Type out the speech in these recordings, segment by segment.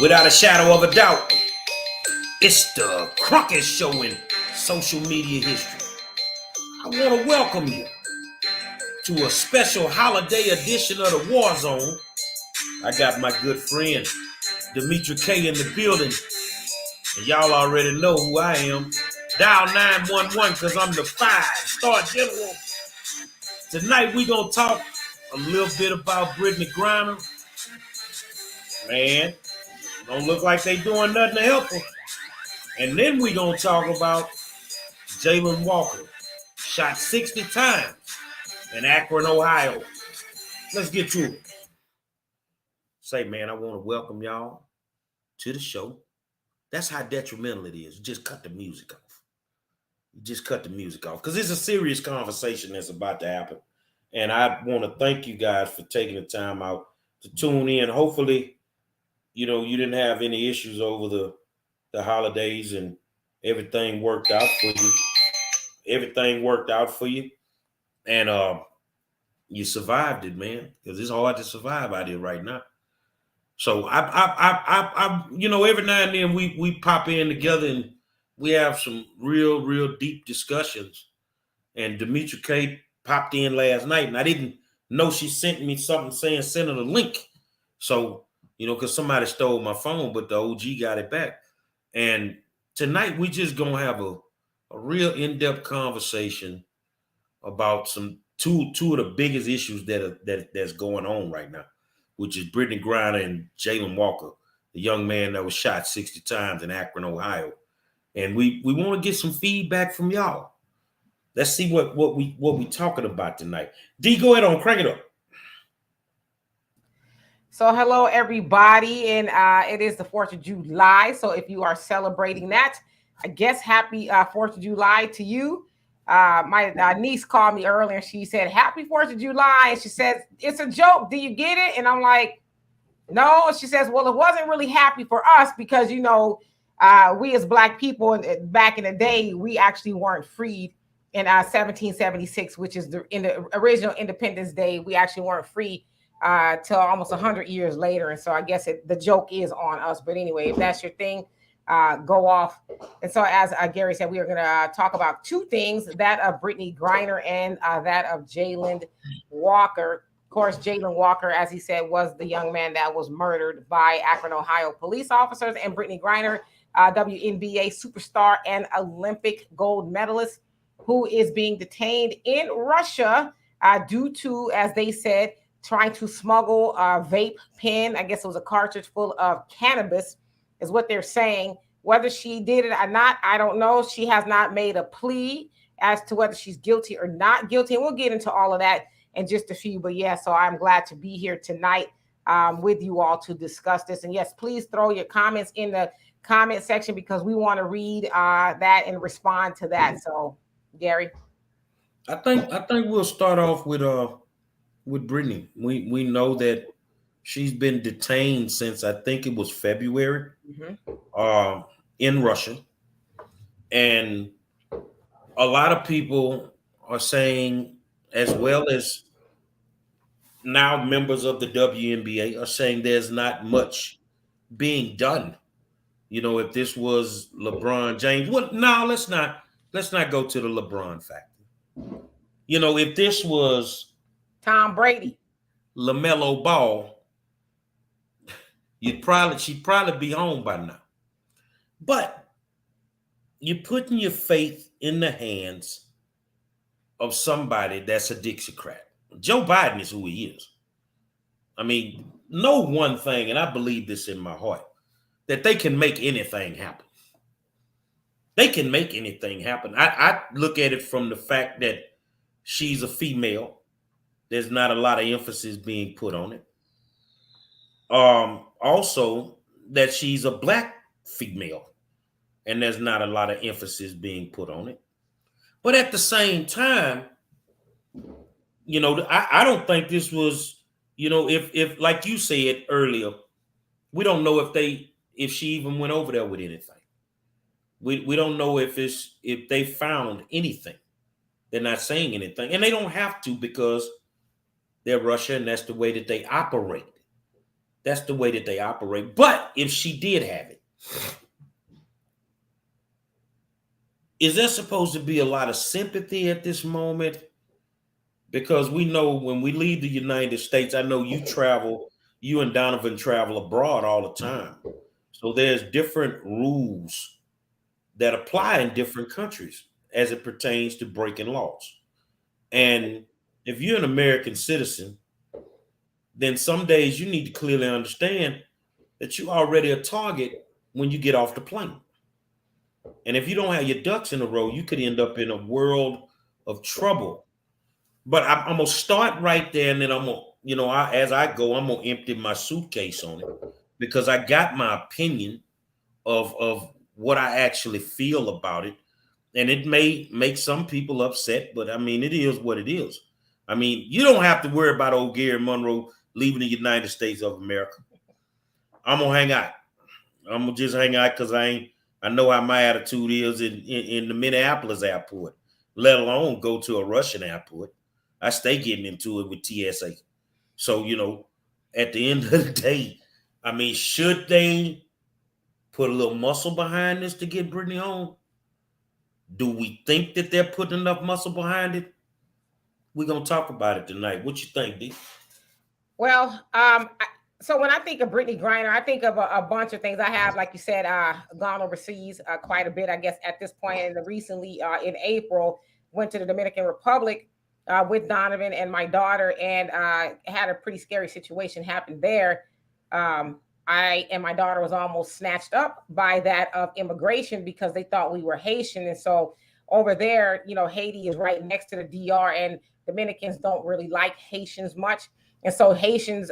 Without a shadow of a doubt, it's the Crockett Show in social media history. I want to welcome you to a special holiday edition of the War Zone. I got my good friend Dimitri K in the building, and y'all already know who I am. Dial 911 because I'm the 5-star general. Tonight we gonna talk a little bit about Brittney Griner. Man, don't look like they doing nothing to help her. And then we gonna talk about Jalen Walker, shot 60 times in Akron, Ohio. Let's get to it. Say, man, I want to welcome y'all to the show. That's how detrimental it is. You just cut the music off. Because it's a serious conversation that's about to happen. And I want to thank you guys for taking the time out to tune in. Hopefully, you didn't have any issues over the holidays and everything worked out for you. And you survived it, man, because it's hard to survive out here right now. So I every now and then we pop in together and we have some real deep discussions. And Dimitri K popped in last night, and I didn't know she sent me something saying send her the link. So, because somebody stole my phone, but the OG got it back. And tonight we just gonna have a real in-depth conversation about two of the biggest issues that's going on right now, which is Brittany Griner and Jalen Walker, the young man that was shot 60 times in Akron, Ohio. And we want to get some feedback from y'all. Let's see what we talking about tonight. D, go ahead on, crank it up. So hello, everybody, and it is the 4th of July. So if you are celebrating that, I guess happy 4th of July to you. My niece called me earlier and she said, happy 4th of July. And she says, it's a joke. Do you get it? And I'm like, no. She says, well, it wasn't really happy for us because, we as Black people back in the day, we actually weren't freed in 1776, which is in the original Independence Day. We actually weren't free till almost 100 years later. And so I guess the joke is on us. But anyway, if that's your thing, go off. And so as Gary said, we are going to talk about two things, that of Brittney Griner and that of Jalen Walker. Of course, Jalen Walker, as he said, was the young man that was murdered by Akron, Ohio police officers, and Brittney Griner, WNBA superstar and Olympic gold medalist, who is being detained in Russia due to, as they said, trying to smuggle a vape pen. I guess it was a cartridge full of cannabis, is what they're saying. Whether she did it or not, I don't know. She has not made a plea as to whether she's guilty or not guilty. And we'll get into all of that in just a few. But yeah, so I'm glad to be here tonight with you all to discuss this. And yes, please throw your comments in the comment section because we want to read that and respond to that. So, Gary, I think we'll start off with Brittney. We know that she's been detained since I think it was February in Russia. And a lot of people are saying, as well as now members of the WNBA are saying there's not much being done. If this was LeBron James, no, let's not go to the LeBron factor. If this was Tom Brady, LaMelo Ball, she'd probably be home by now. But you're putting your faith in the hands of somebody that's a Dixiecrat. Joe Biden is who he is. I mean, know one thing, and I believe this in my heart, that they can make anything happen. They can make anything happen. I look at it from the fact that she's a female. There's not a lot of emphasis being put on it. Also, that she's a Black female, and there's not a lot of emphasis being put on it. But at the same time, I don't think this was, if like you said earlier, we don't know if she even went over there with anything. We don't know if they found anything. They're not saying anything, and they don't have to because they're Russia, and that's the way that they operate. That's the way that they operate. But if she did have it, is there supposed to be a lot of sympathy at this moment? Because we know when we leave the United States, I know you and Donovan travel abroad all the time. So there's different rules that apply in different countries as it pertains to breaking laws. And if you're an American citizen, then some days you need to clearly understand that you're already a target when you get off the plane. And if you don't have your ducks in a row, you could end up in a world of trouble. But I'm gonna start right there, and then I'm gonna, as I go, I'm gonna empty my suitcase on it because I got my opinion of what I actually feel about it, and it may make some people upset, but I mean, it is what it is. I mean, you don't have to worry about old Gary Monroe leaving the United States of America. I'm gonna hang out. I'm gonna just hang out because I know how my attitude is in the Minneapolis airport, let alone go to a Russian airport. I stay getting into it with TSA. So, at the end of the day, I mean, should they put a little muscle behind this to get Brittany home? Do we think that they're putting enough muscle behind it? We're gonna talk about it tonight. What you think, D? Well, so when I think of Brittney Griner, I think of a bunch of things. I have, like you said, gone overseas quite a bit, I guess, at this point. And recently, in April, went to the Dominican Republic with Donovan and my daughter, and had a pretty scary situation happen there. I and my daughter was almost snatched up by that of immigration because they thought we were Haitian. And so over there, Haiti is right next to the DR, and Dominicans don't really like Haitians much. And so Haitians,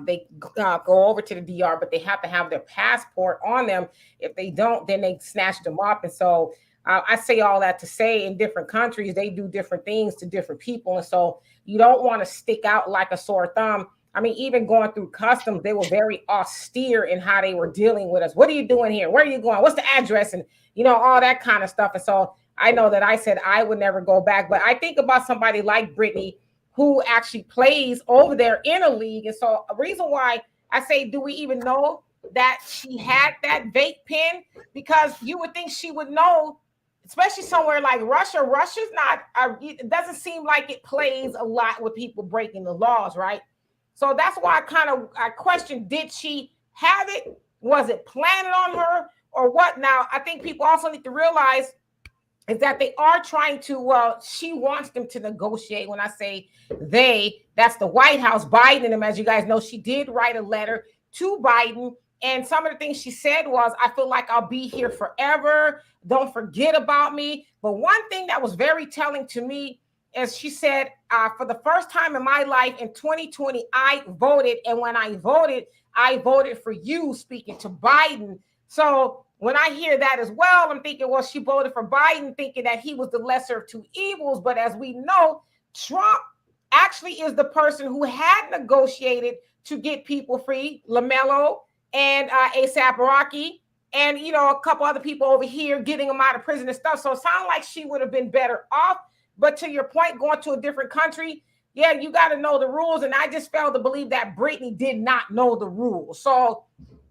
they go over to the DR, but they have to have their passport on them. If they don't, then they snatch them up. And so I say all that to say in different countries, they do different things to different people. And so you don't want to stick out like a sore thumb. I mean, even going through customs, they were very austere in how they were dealing with us. What are you doing here? Where are you going? What's the address? And, all that kind of stuff. And so I know that I said I would never go back. But I think about somebody like Brittany, who actually plays over there in a league. And so a reason why I say, do we even know that she had that vape pen? Because you would think she would know, especially somewhere like Russia. Russia's not, it doesn't seem like it plays a lot with people breaking the laws, right? So that's why I question, did she have it? Was it planted on her or what? Now, I think people also need to realize is that they are trying to, she wants them to negotiate. When I say they, that's the White House, Biden and them. As you guys know, she did write a letter to Biden. And some of the things she said was, I feel like I'll be here forever. Don't forget about me. But one thing that was very telling to me is she said, for the first time in my life in 2020, I voted. And when I voted for you, speaking to Biden. So when I hear that as well, I'm thinking, well, she voted for Biden, thinking that he was the lesser of two evils. But as we know, Trump actually is the person who had negotiated to get people free, LaMelo and A$AP Rocky, and a couple other people over here getting them out of prison and stuff. So it sounds like she would have been better off. But to your point, going to a different country, yeah, you got to know the rules. And I just failed to believe that Brittany did not know the rules. So,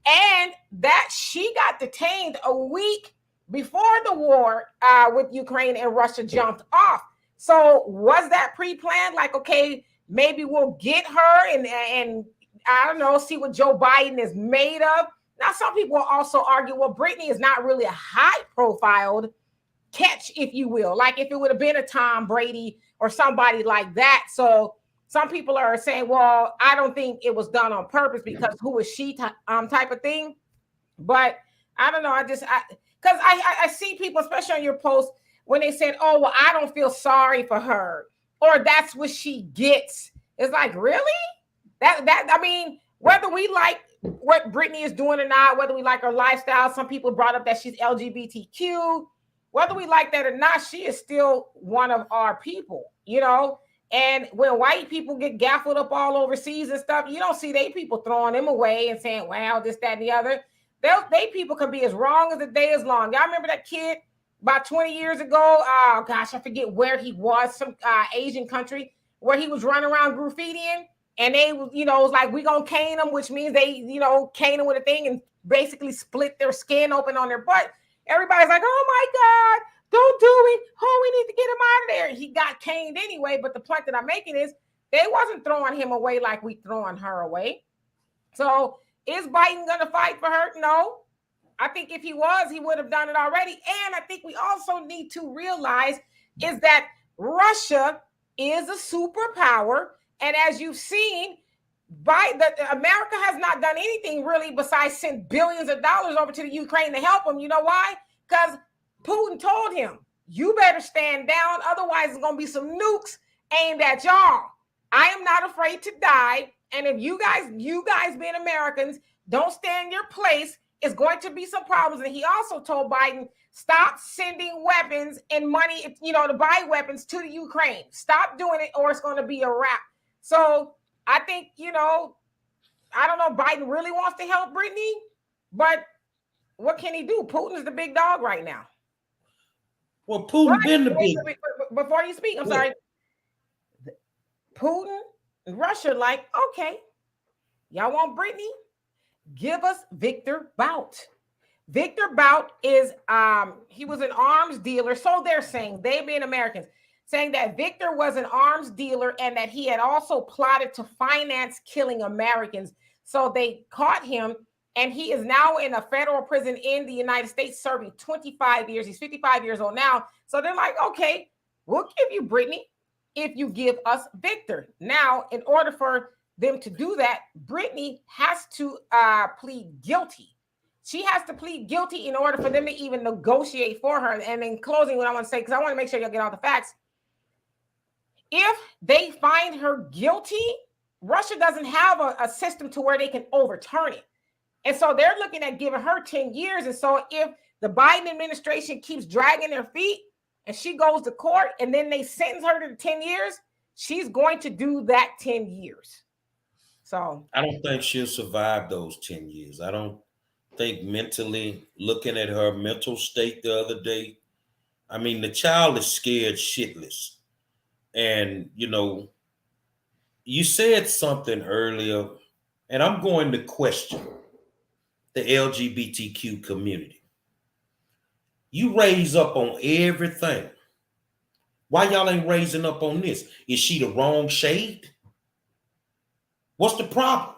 and that she got detained a week before the war with Ukraine and Russia jumped off. So was that pre-planned? Like, okay, maybe we'll get her and I don't know, see what Joe Biden is made of. Now, some people will also argue, well, Brittany is not really a high-profiled catch, if you will, like if it would have been a Tom Brady or somebody like that. So some people are saying, well, I don't think it was done on purpose because who is she type of thing. But I don't know. Because I see people, especially on your post, when they said, oh, well, I don't feel sorry for her, or that's what she gets. It's like, really? I mean, whether we like what Brittany is doing or not, whether we like her lifestyle, some people brought up that she's LGBTQ. Whether we like that or not, she is still one of our people, And when white people get gaffled up all overseas and stuff, you don't see they people throwing them away and saying, well, this, that, and the other. They people can be as wrong as the day is long. Y'all remember that kid about 20 years ago? Oh, gosh, I forget where he was, some Asian country, where he was running around graffitiing. and they, you know, it was like, we gonna cane them, which means they, you know, cane them with a thing and basically split their skin open on their butt. Everybody's like, oh my God, don't do it. Oh, we need to get him out of there. He got caned anyway. But the point that I'm making is they wasn't throwing him away like we throwing her away. So is Biden gonna fight for her? No. I think if he was, he would have done it already. And I think we also need to realize is that Russia is a superpower. And as you've seen, America has not done anything really besides send billions of dollars over to the Ukraine to help them. You know why? Because Putin told him, you better stand down. Otherwise, there's going to be some nukes aimed at y'all. I am not afraid to die. And if you guys being Americans, don't stand in your place, it's going to be some problems. And he also told Biden, stop sending weapons and money, you know, to buy weapons to the Ukraine. Stop doing it or it's going to be a wrap. So I think, you know, I don't know, Biden really wants to help Brittany, but what can he do? Putin's the big dog right now. Well, Putin been the big. Before you speak, I'm sorry. Putin and Russia like, okay, y'all want Brittany? Give us Victor Bout. Victor Bout is, he was an arms dealer. So they're saying, they being Americans, saying that Victor was an arms dealer and that he had also plotted to finance killing Americans. So they caught him and he is now in a federal prison in the United States serving 25 years. He's 55 years old now. So they're like, okay, we'll give you Brittany if you give us Victor. Now, in order for them to do that, Brittany has to plead guilty. She has to plead guilty in order for them to even negotiate for her. And in closing, what I want to say, because I want to make sure y'all get all the facts. If they find her guilty, Russia doesn't have a system to where they can overturn it. And so they're looking at giving her 10 years. And so if the Biden administration keeps dragging their feet and she goes to court and then they sentence her to 10 years, she's going to do that 10 years. So I don't think she'll survive those 10 years. I don't think mentally, looking at her mental state the other day, I mean, the child is scared shitless. And, you know, you said something earlier, and I'm going to question the LGBTQ community. You raise up on everything. Why y'all ain't raising up on this? Is she the wrong shade? What's the problem?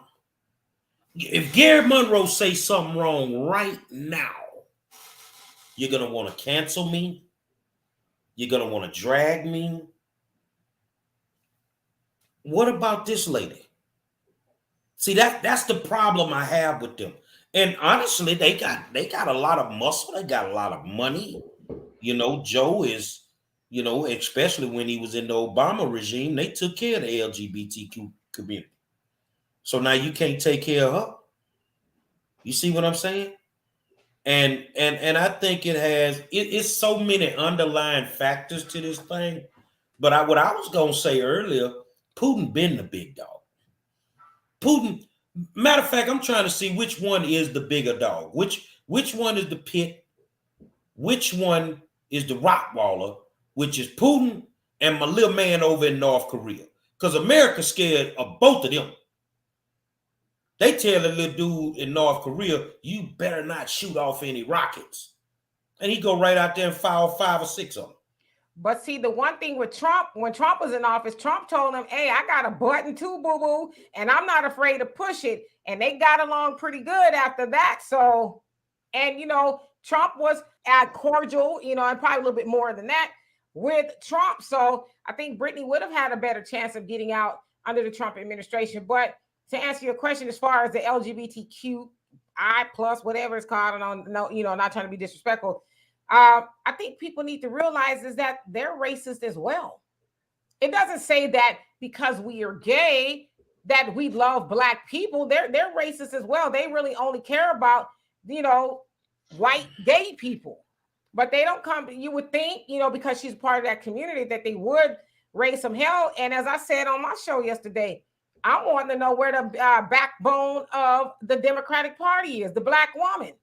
If Gary Monroe says something wrong right now, you're going to want to cancel me. You're going to want to drag me. What about this lady? See, that's the problem I have with them. And honestly, they got a lot of muscle. They got a lot of money. You know, Joe is, you know, especially when he was in the Obama regime, they took care of the LGBTQ community. So now you can't take care of her. You see what I'm saying? And I think it's so many underlying factors to this thing. But what I was gonna say earlier, Putin been the big dog. Putin, matter of fact, I'm trying to see which one is the bigger dog. Which one is the pit? Which one is the Rottweiler? Which is Putin and my little man over in North Korea. Because America's scared of both of them. They tell the little dude in North Korea, you better not shoot off any rockets. And he go right out there and fire 5 or 6 of them. But see, the one thing with Trump, when Trump was in office, Trump told him, hey, I got a button too, boo-boo, and I'm not afraid to push it. And they got along pretty good after that. So, and, you know, Trump was cordial, you know, and probably a little bit more than that with Trump. So I think Brittany would have had a better chance of getting out under the Trump administration. But to answer your question, as far as the LGBTQI plus, whatever it's called, I don't know, you know, not trying to be disrespectful. I think people need to realize is that they're racist as well. It doesn't say that because we are gay that we love Black people. They're racist as well. They really only care about, you know, white gay people. But they don't come, you would think, you know, because she's part of that community that they would raise some hell. And as I said on my show yesterday, I want to know where the backbone of the Democratic Party is, the Black woman.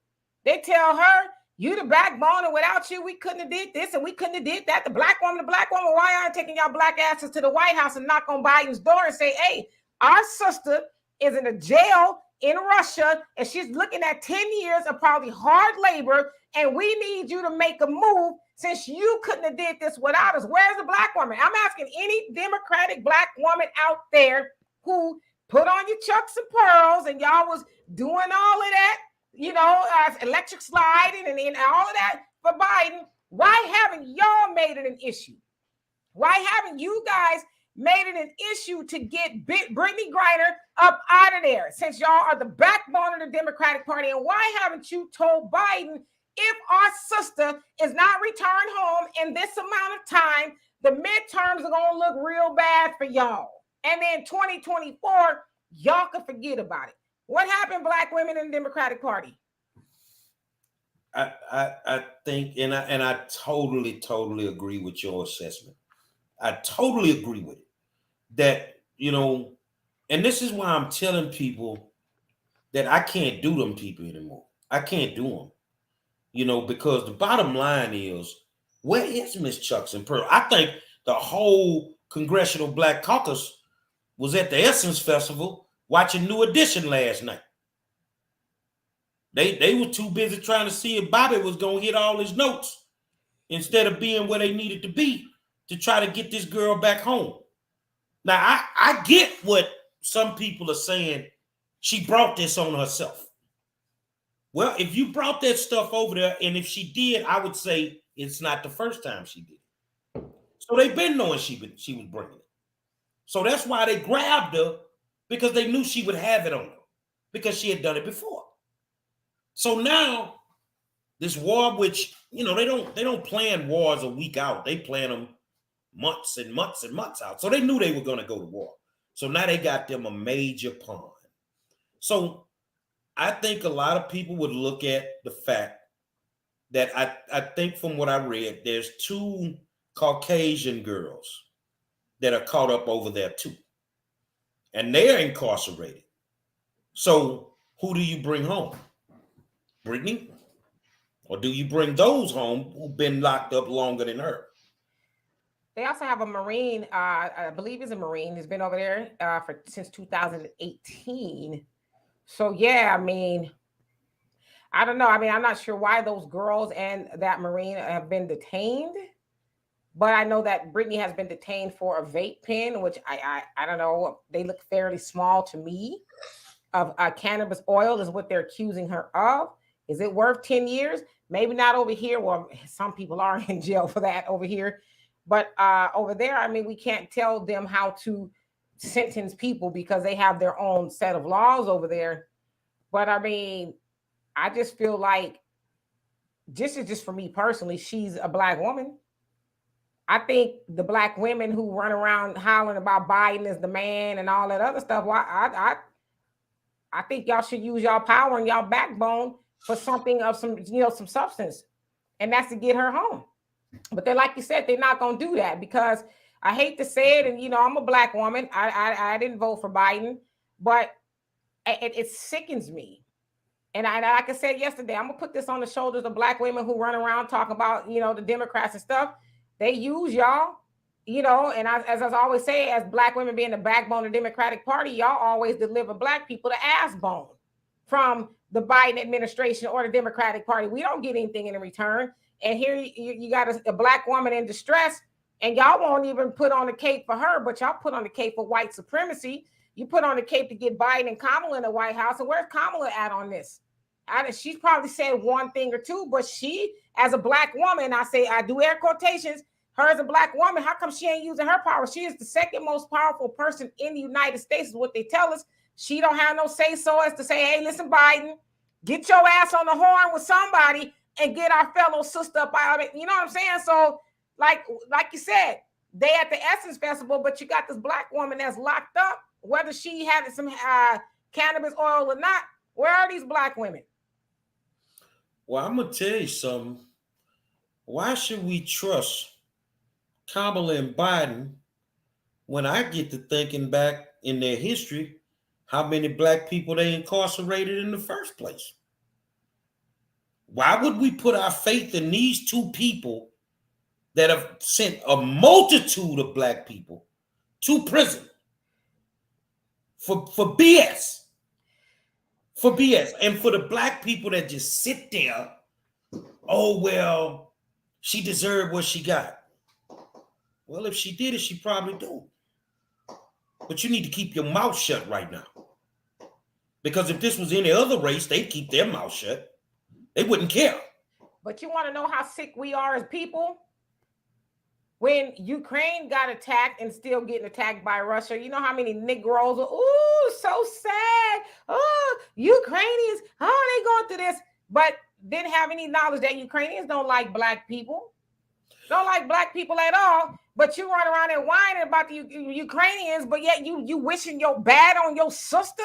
They tell her, you the backbone, and without you, we couldn't have did this and we couldn't have did that. The Black woman, why aren't taking y'all Black asses to the White House and knock on Biden's door and say, hey, Our sister is in a jail in Russia, and she's looking at 10 years of probably hard labor, and we need you to make a move since you couldn't have did this without us. Where's the black woman? I'm asking any Democratic black woman out there who put on your chucks and pearls and y'all was doing all of that, electric sliding and all of that for Biden. Why haven't y'all made it an issue? Why haven't you guys made it an issue to get Brittney Griner up out of there, since y'all are the backbone of the Democratic Party? And why haven't you told Biden, if our sister is not returned home in this amount of time, the midterms are going to look real bad for y'all. And then 2024, y'all can forget about it. What happened, black women in the Democratic Party? I think, and I totally agree with your assessment. I totally agree with it. That, and this is why I'm telling people that I can't do them people anymore. I can't do them, because the bottom line is, where is Miss Chucks and Pearl? I think the whole Congressional Black Caucus was at the Essence Festival watching New Edition last night. They were too busy trying to see if Bobby was going to hit all his notes instead of being where they needed to be to try to get this girl back home. Now, I get what some people are saying. She brought this on herself. Well, if you brought that stuff over there, and if she did, I would say it's not the first time she did it. So they've been knowing she was bringing it. So that's why they grabbed her, because they knew she would have it on her, because she had done it before. So now, this war, which, they don't plan wars a week out. They plan them months and months and months out. So they knew they were going to go to war. So now they got them a major pawn. So I think a lot of people would look at the fact that I think from what I read, there's 2 Caucasian girls that are caught up over there too. And they're incarcerated. So who do you bring home? Brittany? Or do you bring those home who've been locked up longer than her? They also have a Marine, I believe he's a Marine. He's been over there since 2018. So, yeah, I mean, I don't know. I mean, I'm not sure why those girls and that Marine have been detained. But I know that Brittany has been detained for a vape pen, which I don't know. They look fairly small to me. Of cannabis oil is what they're accusing her of. Is it worth 10 years? Maybe not over here. Well, some people are in jail for that over here. But over there, I mean, we can't tell them how to sentence people because they have their own set of laws over there. But I mean, I just feel like, this is just for me personally, she's a black woman. I think the black women who run around hollering about Biden as the man and all that other stuff, well, I think y'all should use y'all power and y'all backbone for something of some substance. And that's to get her home. But they're, like you said, they're not going to do that, because I hate to say it. And, I'm a black woman. I didn't vote for Biden, but it sickens me. And like I said yesterday, I'm going to put this on the shoulders of black women who run around talking about, the Democrats and stuff. They use y'all, and as I always say, as black women being the backbone of the Democratic Party, y'all always deliver black people the ass bone from the Biden administration or the Democratic Party. We don't get anything in return. And here you got a black woman in distress, and y'all won't even put on the cape for her, but y'all put on the cape for white supremacy. You put on the cape to get Biden and Kamala in the White House. And where's Kamala at on this? She's probably said one thing or two, but she, as a black woman, I do air quotations, her as a black woman, how come she ain't using her power? She is the second most powerful person in the United States, is what they tell us. She don't have no say-so as to say, hey, listen, Biden, get your ass on the horn with somebody and get our fellow sister up out of it. You know what I'm saying? So, like you said, they at the Essence Festival, but you got this black woman that's locked up, whether she had some cannabis oil or not. Where are these black women? Well, I'm going to tell you something. Why should we trust Kamala and Biden when I get to thinking back in their history, how many black people they incarcerated in the first place? Why would we put our faith in these 2 people that have sent a multitude of black people to prison? for BS. For BS. And for the black people that just sit there, oh, well, she deserved what she got. Well, if she did it, she probably do. But you need to keep your mouth shut right now. Because if this was any other race, they'd keep their mouth shut. They wouldn't care. But you want to know how sick we are as people? When Ukraine got attacked and still getting attacked by Russia, you know how many Negroes were, ooh, so sad. Oh, Ukrainians, oh, they going through this. But didn't have any knowledge that Ukrainians don't like black people. Don't like black people at all. But you run around and whining about the Ukrainians, but yet you wishing your bad on your sister.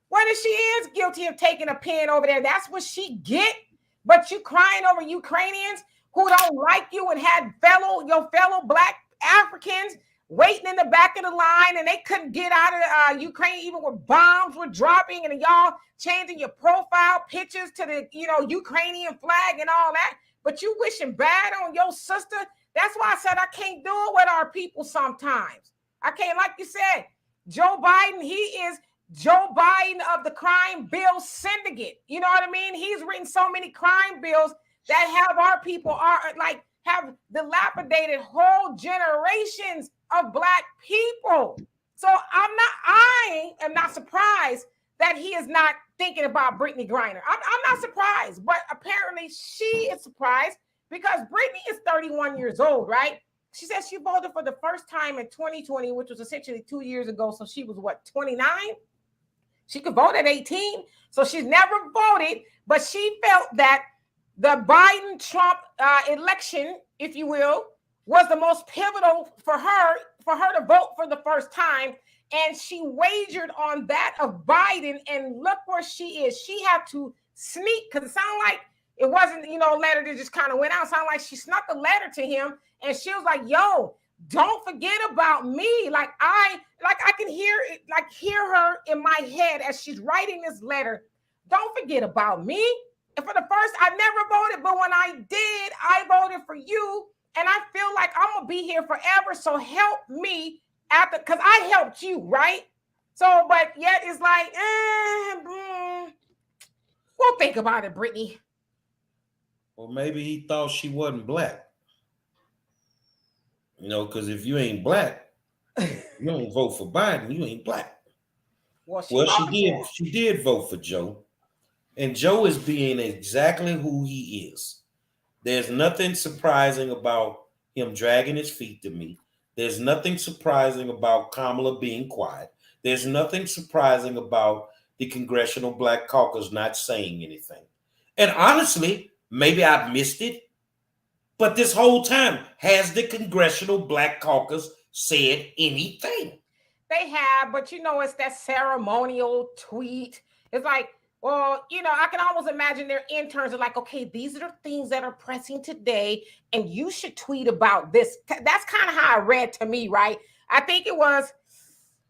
What if she is guilty of taking a pen over there? That's what she get. But you crying over Ukrainians who don't like you and had your fellow black Africans waiting in the back of the line, and they couldn't get out of Ukraine even with bombs were dropping, and y'all changing your profile pictures to the Ukrainian flag and all that. But you wishing bad on your sister. That's why I said I can't do it with our people sometimes. I can't, like you said, Joe Biden, he is Joe Biden of the crime bill syndicate. You know what I mean? He's written so many crime bills that have our people have dilapidated whole generations of black people. So I am not surprised that he is not thinking about Brittney Griner. I'm not surprised, but apparently she is surprised because Brittney is 31 years old, right? She said she voted for the first time in 2020, which was essentially 2 years ago. So she was 29? She could vote at 18. So she's never voted, but she felt that the Biden-Trump election, if you will, was the most pivotal for her to vote for the first time. And she wagered on that of Biden, and look where she is. She had to sneak, because it sounded like it wasn't, a letter that just kind of went out. It sounded like she snuck a letter to him, and she was like, yo, don't forget about me. Like I can hear her in my head as she's writing this letter. Don't forget about me. And for the first, I never voted, but when I did, I voted for you. And I feel like I'm going to be here forever. So help me because I helped you, right? So, but yet it's like, we'll think about it, Brittany. Well, maybe he thought she wasn't black. Because if you ain't black, you don't vote for Biden, you ain't black. Well, she did vote for Joe. And Joe is being exactly who he is. There's nothing surprising about him dragging his feet to me. There's nothing surprising about Kamala being quiet. There's nothing surprising about the Congressional Black Caucus not saying anything. And honestly, maybe I've missed it, but this whole time, has the Congressional Black Caucus said anything? They have, but it's that ceremonial tweet. It's like, well, I can almost imagine their interns are like, okay, these are the things that are pressing today, and you should tweet about this. That's kind of how I read to me, right? I think it was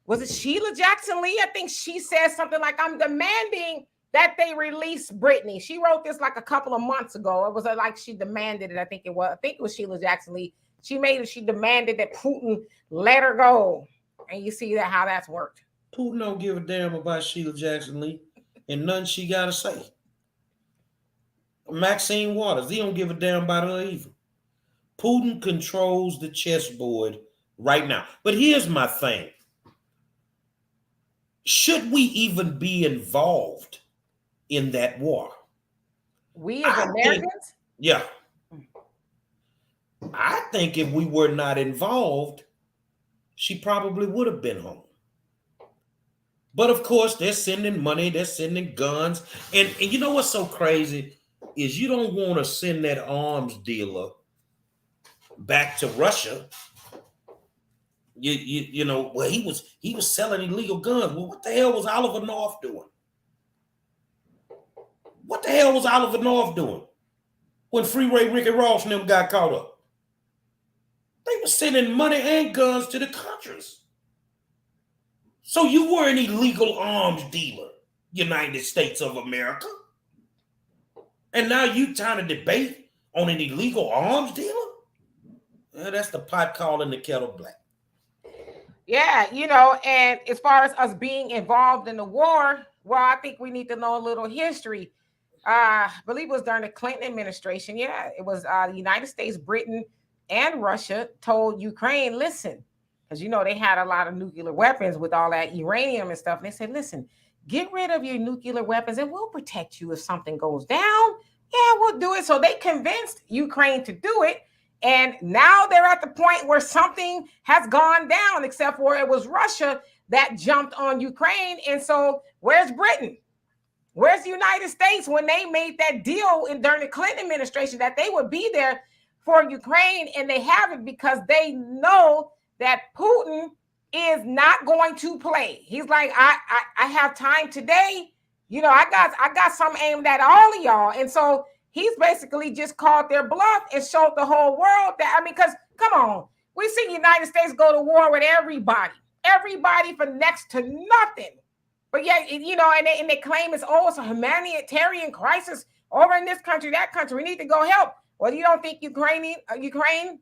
it Sheila Jackson Lee? I think she said something like, I'm demanding that they release Brittney. She wrote this like a couple of months ago. It was like she demanded it. I think it was Sheila Jackson Lee. She demanded that Putin let her go. And you see how that's worked. Putin don't give a damn about Sheila Jackson Lee. And nothing she got to say. Maxine Waters, he don't give a damn about her either. Putin controls the chessboard right now. But here's my thing. Should we even be involved in that war? We as Americans? Yeah. I think if we were not involved, she probably would have been home. But of course, they're sending money, they're sending guns. And you know what's so crazy is you don't want to send that arms dealer back to Russia. Well, he was selling illegal guns. Well, what the hell was Oliver North doing? What the hell was Oliver North doing when Freeway Ricky Ross and them got caught up? They were sending money and guns to the countries. So you were an illegal arms dealer, United States of America. And now you trying to debate on an illegal arms dealer? That's the pot calling the kettle black. Yeah, you know, and as far as us being involved in the war, well, I think we need to know a little history. I believe it was during the Clinton administration. Yeah, it was the United States, Britain, and Russia told Ukraine, listen, because you know they had a lot of nuclear weapons with all that uranium and stuff. And they said, listen, get rid of your nuclear weapons and we'll protect you if something goes down. Yeah, we'll do it. So they convinced Ukraine to do it. And now they're at the point where something has gone down, except for it was Russia that jumped on Ukraine. And so where's Britain? Where's the United States when they made that deal during the Clinton administration that they would be there for Ukraine? And they haven't, because they know that Putin is not going to play. He's like, I have time today. You know, I got some aimed at all of y'all. And so he's basically just called their bluff and showed the whole world that, I mean, because come on, we've seen the United States go to war with everybody for next to nothing. But yeah, you know, and they claim it's a humanitarian crisis over in this country, that country. We need to go help. Well, you don't think Ukraine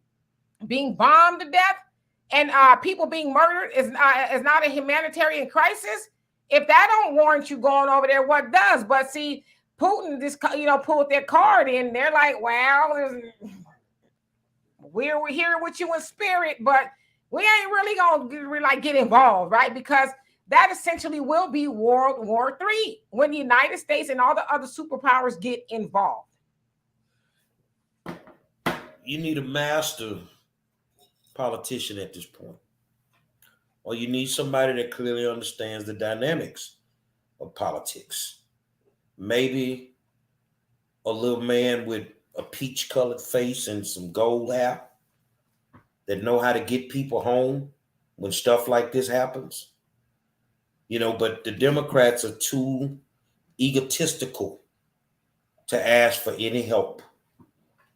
being bombed to death and people being murdered is not a humanitarian crisis? If that don't warrant you going over there, what does? But see, Putin just pulled their card in. They're like, well, we're here with you in spirit, but we ain't really gonna get involved, right? Because that essentially will be World War III when the United States and all the other superpowers get involved. You need a master politician at this point, or you need somebody that clearly understands the dynamics of politics. Maybe a little man with a peach-colored face and some gold hair that know how to get people home when stuff like this happens. You know, but the Democrats are too egotistical to ask for any help.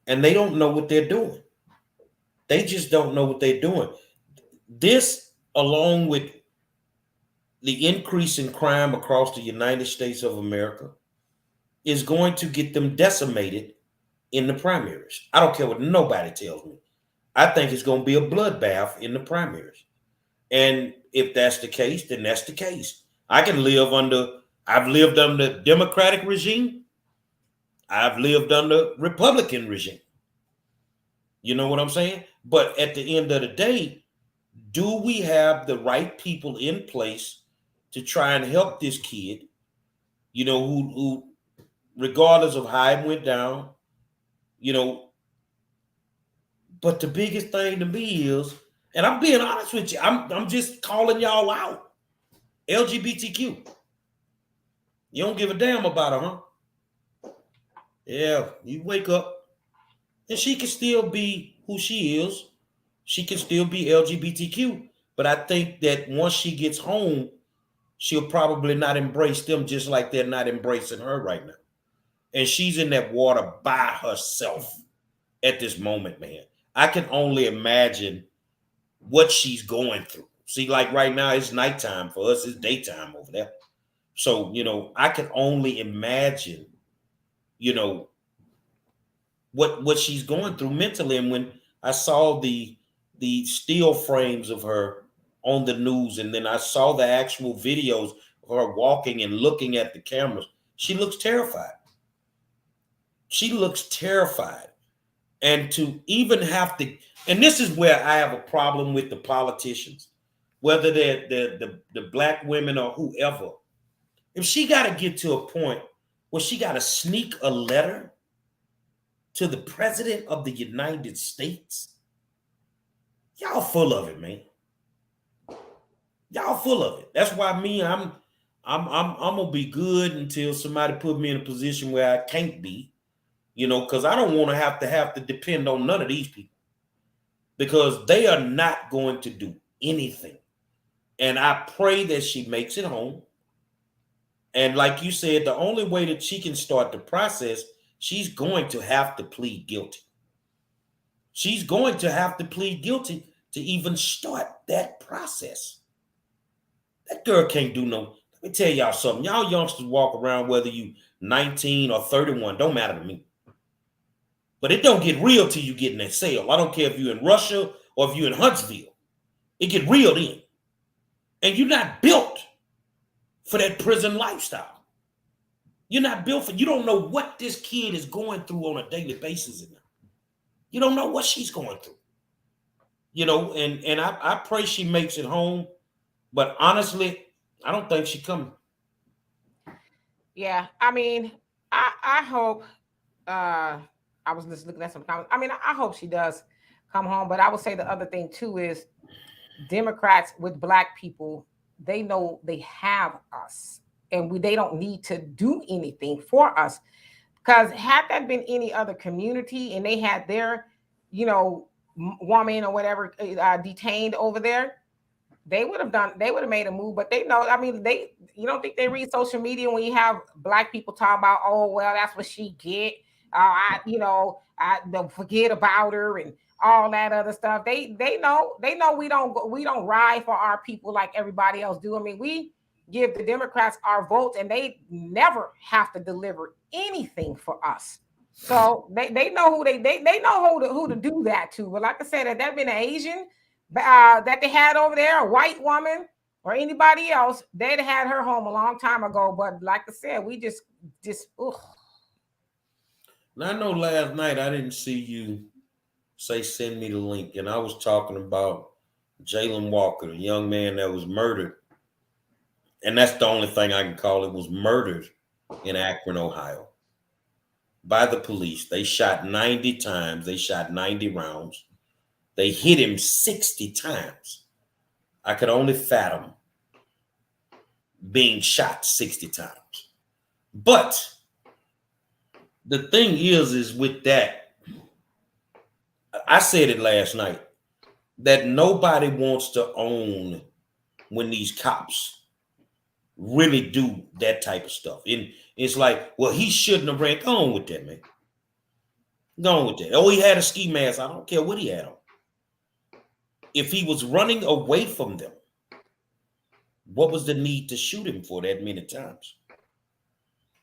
And they don't know what they're doing. They just don't know what they're doing. This, along with the increase in crime across the United States of America, is going to get them decimated in the primaries. I don't care what nobody tells me. I think it's going to be a bloodbath in the primaries. And if that's the case, then that's the case. I've lived under Democratic regime. I've lived under Republican regime. You know what I'm saying? But at the end of the day, do we have the right people in place to try and help this kid, you know, who regardless of how it went down, you know, but the biggest thing to me is, and I'm being honest with you, I'm just calling y'all out. LGBTQ. You don't give a damn about her, huh? Yeah, you wake up and she can still be who she is. She can still be LGBTQ. But I think that once she gets home, she'll probably not embrace them just like they're not embracing her right now. And she's in that water by herself at this moment, man. I can only imagine what she's going through. See, like right now, it's nighttime. For us, it's daytime over there. So, you know, I can only imagine, you know, what she's going through mentally. And when I saw the still frames of her on the news, and then I saw the actual videos of her walking and looking at the cameras, she looks terrified. She looks terrified. And to even have to, and this is where I have a problem with the politicians, whether they're the black women or whoever. If she got to get to a point where she got to sneak a letter to the president of the United States, y'all full of it, man. Y'all full of it. That's why I'm gonna be good until somebody put me in a position where I can't be, you know, because I don't want to have to depend on none of these people, because they are not going to do anything. And I pray that she makes it home. And like you said, the only way that she can start the process, she's going to have to plead guilty. She's going to have to plead guilty to even start that process. That girl can't do no. Let me tell y'all something. Y'all youngsters walk around whether you 19 or 31, don't matter to me. But it don't get real till you get in that cell. I don't care if you're in Russia or if you're in Huntsville. It get real then. And you're not built for that prison lifestyle. You're not built for, you don't know what this kid is going through on a daily basis. You don't know what she's going through. You know, and I pray she makes it home. But honestly, I don't think she coming. Yeah, I mean, I hope. I was just looking at some comments. I mean, I hope she does come home. But I would say the other thing too is Democrats with black people, they know they have us, and they don't need to do anything for us. Because had that been any other community and they had their, you know, woman or whatever detained over there, they would have made a move. But they know, I mean, you don't think they read social media when you have black people talk about, oh well, that's what she get. I don't forget about her and all that other stuff. They know we don't ride for our people like everybody else do. I mean, we give the Democrats our votes and they never have to deliver anything for us. So they know they know who to do that to. But like I said, had that been an Asian that they had over there, a white woman or anybody else, they'd had her home a long time ago. But like I said, we just ugh. Now I know last night I didn't see you say send me the link, and I was talking about Jalen Walker, the young man that was murdered, and that's the only thing I can call it, was murdered in Akron, Ohio, by the police. They shot 90 times. They shot 90 rounds. They hit him 60 times. I could only fathom being shot 60 times. But the thing is with that, I said it last night, that nobody wants to own when these cops really do that type of stuff. And it's like, well, he shouldn't have ran. Go on with that, man. Go on with that. Oh, he had a ski mask. I don't care what he had on. If he was running away from them, what was the need to shoot him for that many times?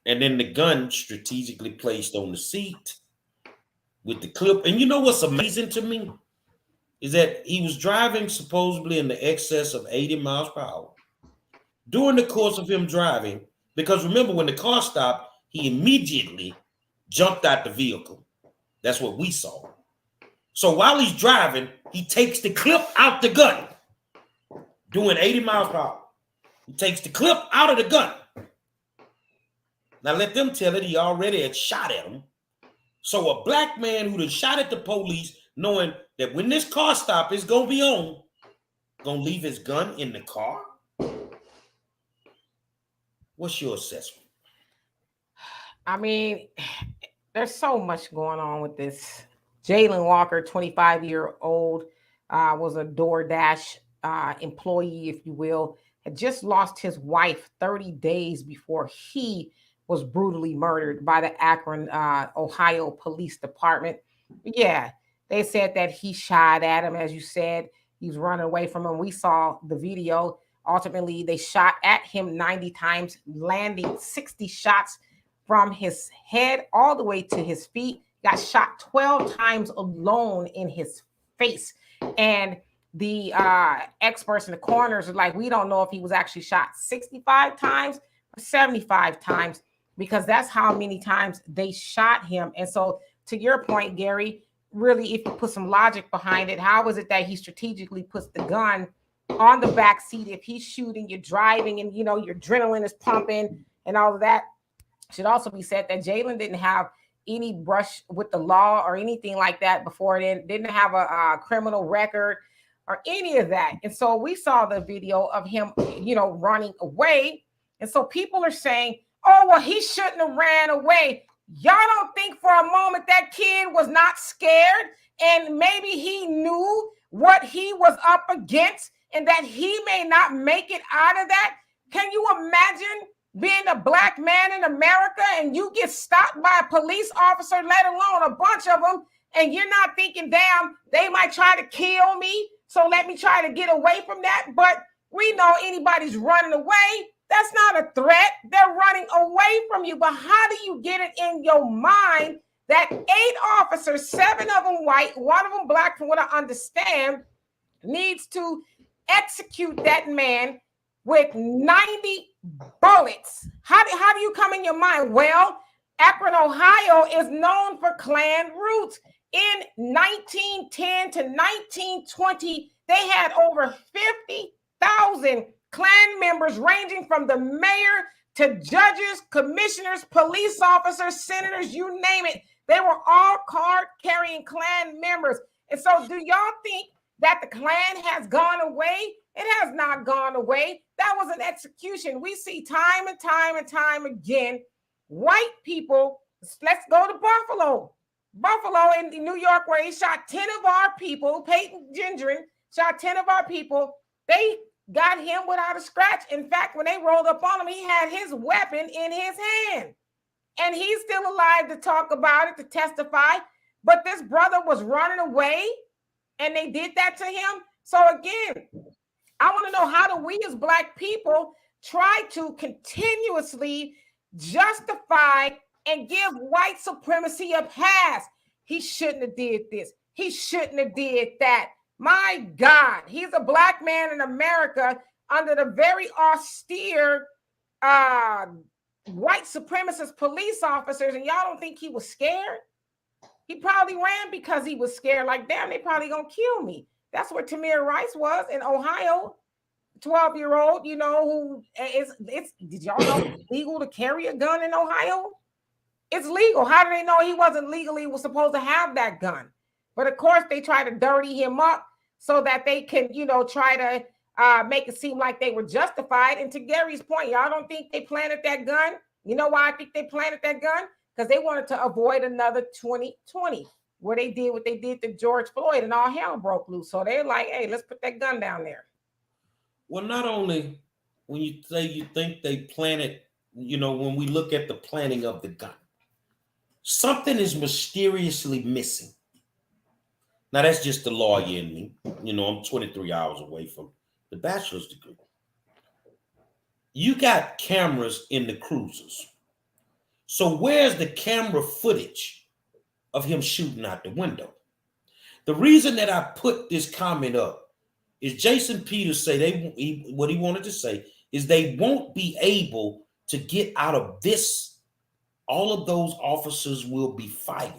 And then the gun strategically placed on the seat with the clip. And you know what's amazing to me? Is that he was driving supposedly in the excess of 80 miles per hour. During the course of him driving, because remember, when the car stopped, he immediately jumped out the vehicle. That's what we saw. So while he's driving, he takes the clip out the gun, doing 80 miles per hour. He takes the clip out of the gun. Now let them tell it he already had shot at him. So a black man who'd have shot at the police, knowing that when this car stop is going to be on, going to leave his gun in the car? What's your assessment? I mean, there's so much going on with this. Jalen Walker, 25-year-old, was a DoorDash employee, if you will, had just lost his wife 30 days before he was brutally murdered by the Akron, Ohio Police Department. Yeah, they said that he shot at him, as you said. He was running away from him. We saw the video. Ultimately, they shot at him 90 times, landing 60 shots from his head all the way to his feet. Got shot 12 times alone in his face. And the experts and the coroners are like, we don't know if he was actually shot 65 times or 75 times, because that's how many times they shot him. And so, to your point, Gary, really, if you put some logic behind it, how is it that he strategically puts the gun on the back seat? If he's shooting, you're driving, and you know your adrenaline is pumping and all of that. Should also be said that Jayland didn't have any brush with the law or anything like that before then, didn't have a criminal record or any of that. And so we saw the video of him, running away. And so people are saying, oh, well, he shouldn't have ran away. Y'all don't think for a moment that kid was not scared and maybe he knew what he was up against and that he may not make it out of that? Can you imagine being a black man in America and you get stopped by a police officer, let alone a bunch of them, and you're not thinking, damn, they might try to kill me, so let me try to get away from that? But we know anybody's running away, that's not a threat. They're running away from you. But how do you get it in your mind that 8 officers, 7 of them white, 1 of them black, from what I understand, needs to execute that man with 90 bullets. How do you come in your mind? Well, Akron, Ohio is known for Klan roots. In 1910 to 1920, they had over 50,000 Klan members, ranging from the mayor to judges, commissioners, police officers, senators, you name it. They were all card-carrying Klan members. And so do y'all think that the Klan has gone away? It has not gone away. That was an execution. We see time and time and time again, white people. Let's go to Buffalo. Buffalo in New York, where he shot 10 of our people. Peyton Gendron shot 10 of our people. They got him without a scratch. In fact, when they rolled up on him, he had his weapon in his hand. And he's still alive to talk about it, to testify. But this brother was running away, and they did that to him. So again, I want to know, how do we as Black people try to continuously justify and give white supremacy a pass? He shouldn't have did this. He shouldn't have did that. My God, he's a Black man in America under the very austere white supremacist police officers, and y'all don't think he was scared? He probably ran because he was scared. Like, damn, they probably gonna kill me. That's what Tamir Rice was in Ohio, 12-year-old, you know, who did y'all know it's legal to carry a gun in Ohio? It's legal. How do they know he wasn't legally was supposed to have that gun? But of course, they try to dirty him up so that they can, you know, try to make it seem like they were justified. And to Gary's point, y'all don't think they planted that gun? You know why I think they planted that gun? Because they wanted to avoid another 2020, where they did what they did to George Floyd and all hell broke loose. So they're like, hey, let's put that gun down there. Well, not only when you say you think they planted, you know, when we look at the planting of the gun, something is mysteriously missing. Now, that's just the lawyer in me. You know, I'm 23 hours away from the bachelor's degree. You got cameras in the cruisers. So where's the camera footage of him shooting out the window? The reason that I put this comment up is Jason Peters say what he wanted to say is they won't be able to get out of this. All of those officers will be fired.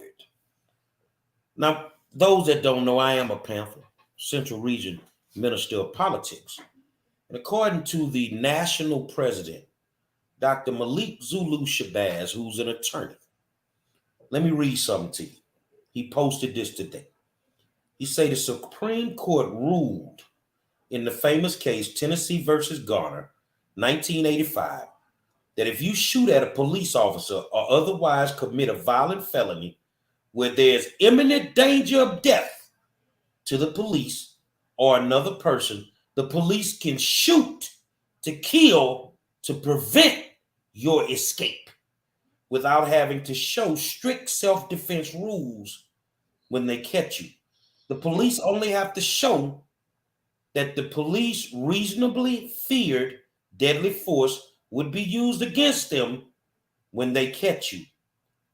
Now, those that don't know, I am a Panther, Central Region Minister of Politics. And according to the national president, Dr. Malik Zulu Shabazz, who's an attorney, let me read something to you. He posted this today. He said the Supreme Court ruled in the famous case Tennessee versus Garner, 1985, that if you shoot at a police officer or otherwise commit a violent felony where there's imminent danger of death to the police or another person, the police can shoot to kill to prevent your escape without having to show strict self-defense rules when they catch you. The police only have to show that the police reasonably feared deadly force would be used against them when they catch you.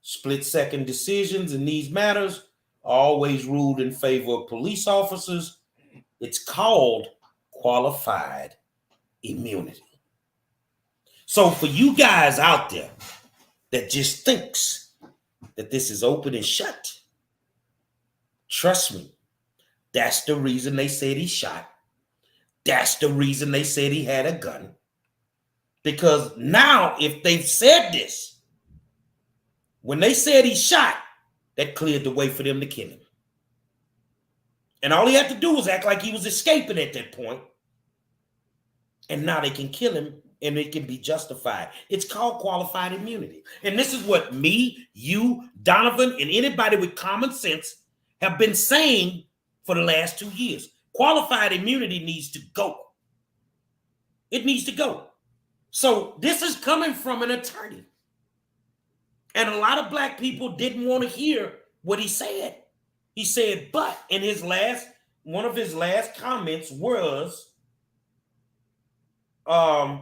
Split-second decisions in these matters are always ruled in favor of police officers. It's called qualified immunity. So for you guys out there that just thinks that this is open and shut, trust me, that's the reason they said he shot. That's the reason they said he had a gun. Because now, if they've said this, when they said he shot, that cleared the way for them to kill him. And all he had to do was act like he was escaping at that point. And now they can kill him and it can be justified. It's called qualified immunity. And this is what me, you, Donovan, and anybody with common sense have been saying for the last 2 years. Qualified immunity needs to go. It needs to go. So this is coming from an attorney. And a lot of Black people didn't want to hear what he said. He said, but in one of his last comments was, I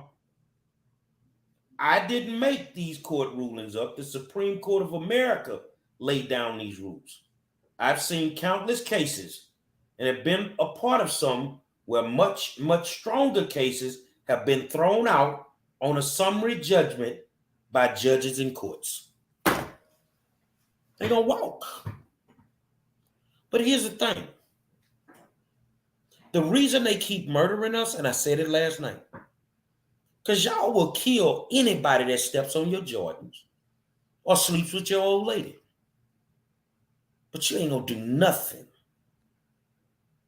didn't make these court rulings up. The Supreme Court of America laid down these rules. I've seen countless cases and have been a part of some where much, much stronger cases have been thrown out on a summary judgment by judges in courts. They don't walk. But here's the thing. The reason they keep murdering us, and I said it last night, because y'all will kill anybody that steps on your Jordans or sleeps with your old lady. But you ain't gonna do nothing.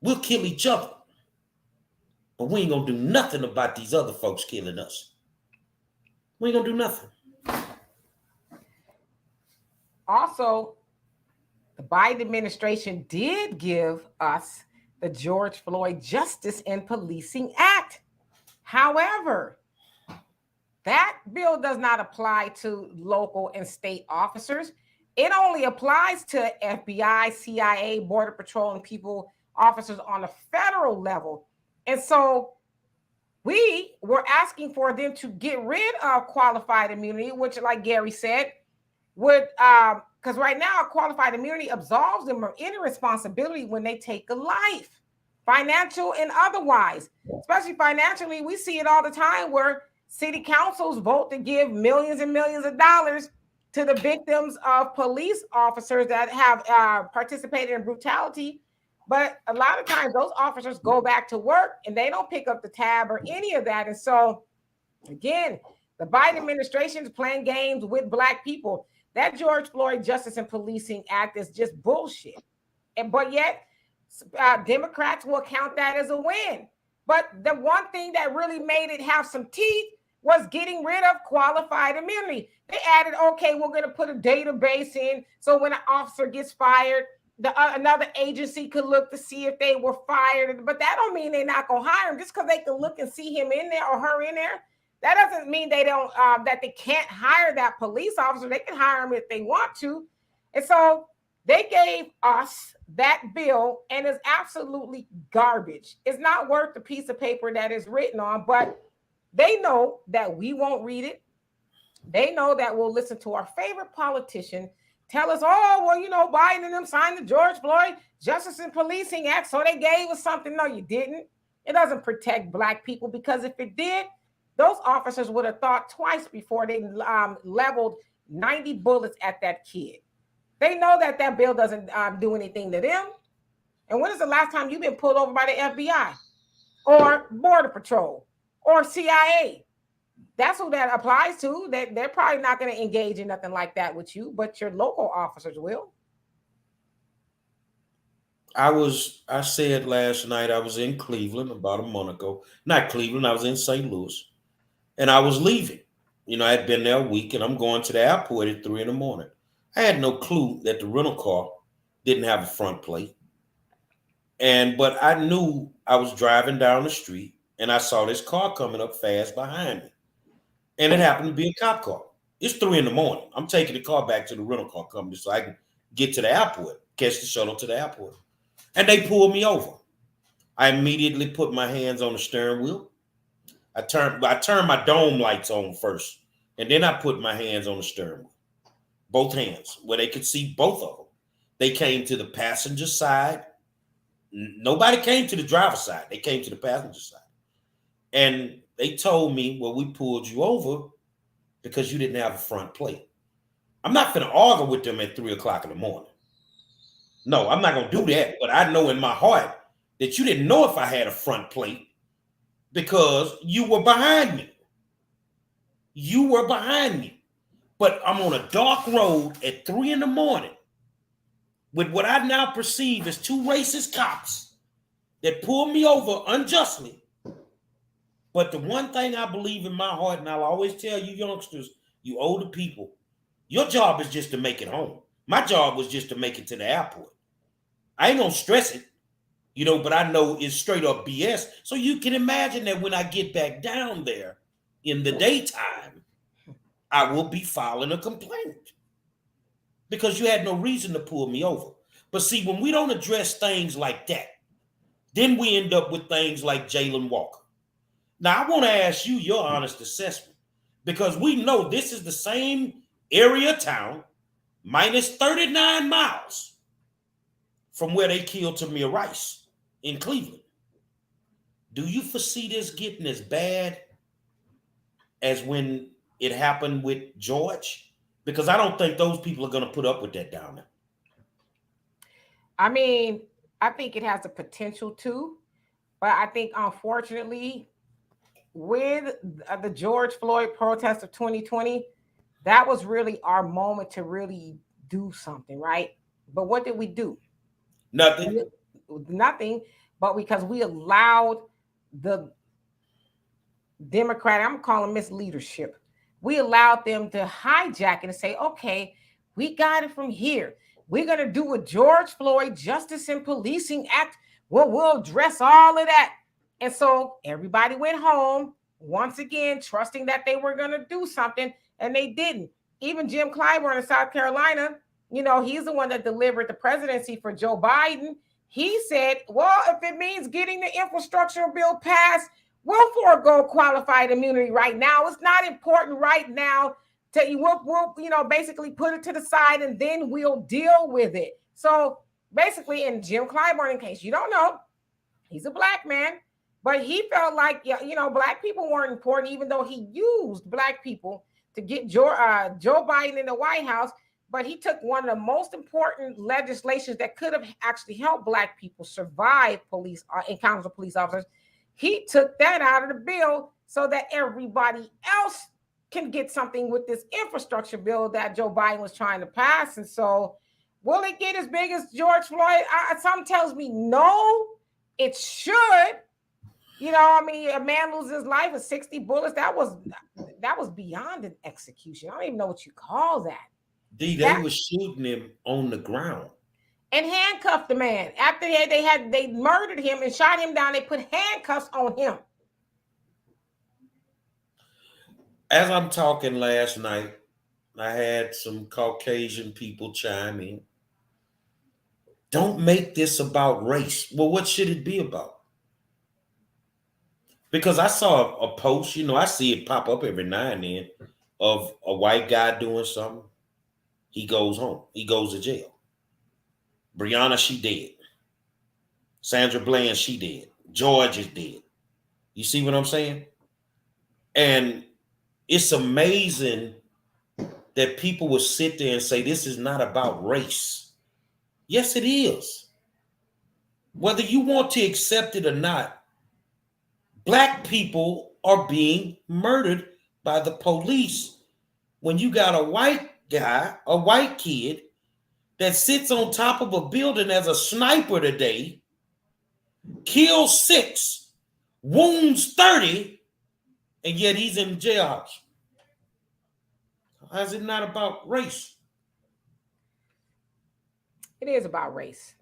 We'll kill each other. But we ain't gonna do nothing about these other folks killing us. We ain't gonna do nothing. Also, the Biden administration did give us the George Floyd Justice and Policing Act. However, that bill does not apply to local and state officers. It only applies to FBI, CIA, Border Patrol, and officers on a federal level. And so we were asking for them to get rid of qualified immunity, which, like Gary said, would because right now qualified immunity absolves them of any responsibility when they take a life, financial and otherwise. Especially financially, we see it all the time where city councils vote to give millions and millions of dollars to the victims of police officers that have participated in brutality. But a lot of times those officers go back to work and they don't pick up the tab or any of that. And so, again, the Biden administration is playing games with Black people. That George Floyd Justice and Policing Act is just bullshit. But yet, Democrats will count that as a win. But the one thing that really made it have some teeth was getting rid of qualified immunity. They added, okay, we're going to put a database in so when an officer gets fired, another agency could look to see if they were fired. But that don't mean they're not going to hire him just because they can look and see him in there or her in there. That doesn't mean they don't that they can't hire that police officer. They can hire him if they want to. And so they gave us that bill, and it's absolutely garbage. It's not worth the piece of paper that is written on, but they know that we won't read it. They know that we'll listen to our favorite politician tell us, oh, well, you know, Biden and them signed the George Floyd Justice and Policing Act, so they gave us something. No, you didn't. It doesn't protect Black people, because if it did, those officers would have thought twice before they leveled 90 bullets at that kid. They know that that bill doesn't do anything to them. And when is the last time you've been pulled over by the FBI or Border Patrol or CIA? That's who that applies to. They're probably not going to engage in nothing like that with you, but your local officers will. I said last night I was in Cleveland about a month ago. Not Cleveland, I was in St. Louis. And I was leaving. You know, I had been there a week, and I'm going to the airport at 3 a.m. I had no clue that the rental car didn't have a front plate. But I knew I was driving down the street, and I saw this car coming up fast behind me. And it happened to be a cop car. It's 3 a.m. I'm taking the car back to the rental car company so I can get to the airport, catch the shuttle to the airport. And they pulled me over. I immediately put my hands on the steering wheel. I turned my dome lights on first, and then I put my hands on the steering wheel. Both hands, where they could see both of them. They came to the passenger side. Nobody came to the driver's side. They came to the passenger side. And they told me, well, we pulled you over because you didn't have a front plate. I'm not going to argue with them at 3 o'clock in the morning. No, I'm not going to do that. But I know in my heart that you didn't know if I had a front plate because you were behind me. You were behind me. But I'm on a dark road at 3 a.m. with what I now perceive as two racist cops that pulled me over unjustly. But the one thing I believe in my heart, and I'll always tell you youngsters, you older people, your job is just to make it home. My job was just to make it to the airport. I ain't gonna stress it, you know, but I know it's straight up BS. So you can imagine that when I get back down there in the daytime, I will be filing a complaint because you had no reason to pull me over. But see, when we don't address things like that, then we end up with things like Jalen Walker. Now, I want to ask you your honest assessment, because we know this is the same area town, minus 39 miles from where they killed Tamir Rice in Cleveland. Do you foresee this getting as bad as when it happened with George? Because I don't think those people are going to put up with that down there. I mean, I think it has the potential to, but I think unfortunately, with the George Floyd protest of 2020, that was really our moment to really do something, right? But what did we do? Nothing. Nothing, but because we allowed the Democrat, I'm calling misleadership, we allowed them to hijack it and say, okay, we got it from here. We're going to do a George Floyd Justice and Policing Act. Well, we'll address all of that. And so everybody went home once again, trusting that they were going to do something, and they didn't. Even Jim Clyburn in South Carolina, you know, he's the one that delivered the presidency for Joe Biden. He said, well, if it means getting the infrastructure bill passed, we'll forego qualified immunity right now. It's not important right now. We'll basically put it to the side and then we'll deal with it. So basically, in Jim Clyburn, in case you don't know, he's a black man, but he felt like black people weren't important, even though he used black people to get Joe Biden in the White House. But he took one of the most important legislations that could have actually helped black people survive police encounters with police officers. He took that out of the bill so that everybody else can get something with this infrastructure bill that Joe Biden was trying to pass. And so will it get as big as George Floyd? Something tells me no, it should. You know, I mean, a man loses his life with 60 bullets. That was beyond an execution. I don't even know what you call that. They were shooting him on the ground. And handcuffed the man. After they murdered him and shot him down, they put handcuffs on him. As I'm talking last night, I had some Caucasian people chime in. Don't make this about race. Well, what should it be about? Because I saw a post, I see it pop up every now and then, of a white guy doing something. He goes home. He goes to jail. Breonna, she dead. Sandra Bland, she dead. George is dead. You see what I'm saying? And it's amazing that people will sit there and say, this is not about race. Yes, it is. Whether you want to accept it or not, black people are being murdered by the police when you got a white guy, a white kid, that sits on top of a building as a sniper today, kills 6, wounds 30, and yet he's in the jailhouse. How is it not about race? It is about race.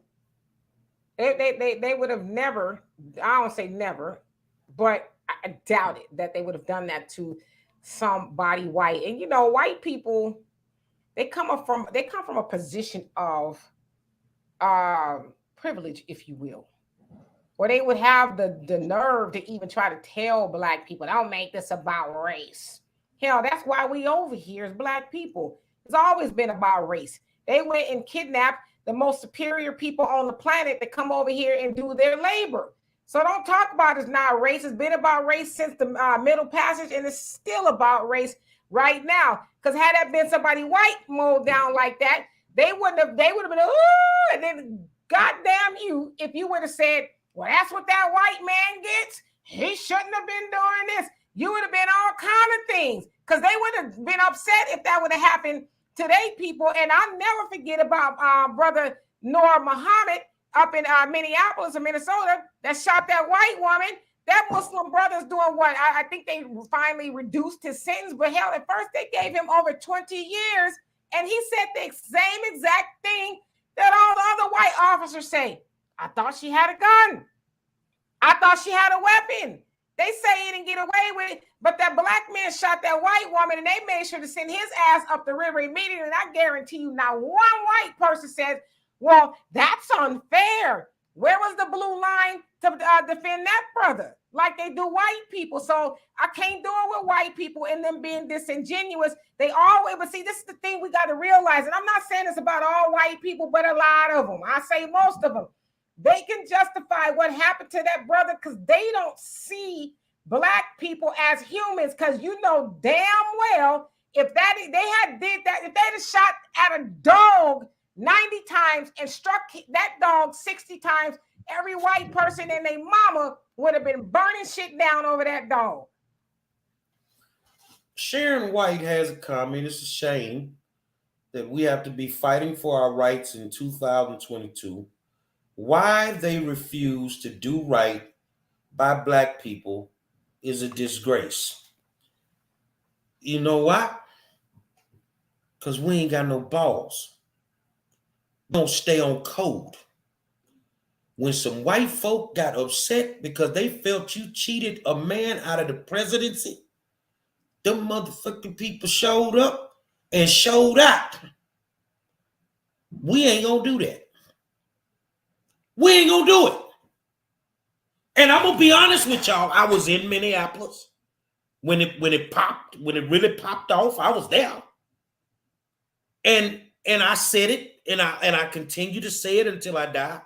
They would have never, I don't say never, but I doubt it that they would have done that to somebody white. And white people, they come from a position of privilege, if you will, where they would have the nerve to even try to tell black people, don't make this about race. Hell, that's why we over here as black people. It's always been about race. They went and kidnapped the most superior people on the planet to come over here and do their labor. So don't talk about it's not race. It's been about race since the Middle Passage, and it's still about race right now. Because had that been somebody white mowed down like that, they would have been, ooh, and then goddamn you, if you would have said, well, that's what that white man gets. He shouldn't have been doing this. You would have been all kind of things, because they would have been upset if that would have happened to their people. And I'll never forget about brother Noor Muhammad up in Minneapolis or Minnesota that shot that white woman. That Muslim brother's doing what? I think they finally reduced his sentence, but hell, at first they gave him over 20 years, and he said the same exact thing that all the other white officers say. I thought she had a gun. I thought she had a weapon. They say he didn't get away with it, but that black man shot that white woman, and they made sure to send his ass up the river immediately. And I guarantee you, not one white person says, well, that's unfair. Where was the blue line to defend that brother like they do white people? So I can't do it with white people and them being disingenuous. They always, but see, this is the thing we got to realize. And I'm not saying it's about all white people, but a lot of them. I say most of them. They can justify what happened to that brother because they don't see black people as humans, because you know damn well if they had did that, if they'd have shot at a dog 90 times and struck that dog 60 times, every white person and their mama would have been burning shit down over that dog. Sharon White has a comment. It's a shame that we have to be fighting for our rights in 2022. Why they refuse to do right by black people is a disgrace. You know why? Because we ain't got no balls. We don't stay on code. When some white folk got upset because they felt you cheated a man out of the presidency, them motherfucking people showed up and showed out. We ain't gonna do that. We ain't gonna do it. And I'm gonna be honest with y'all. I was in Minneapolis when it really popped off. I was there, and I said it, and I continue to say it until I die.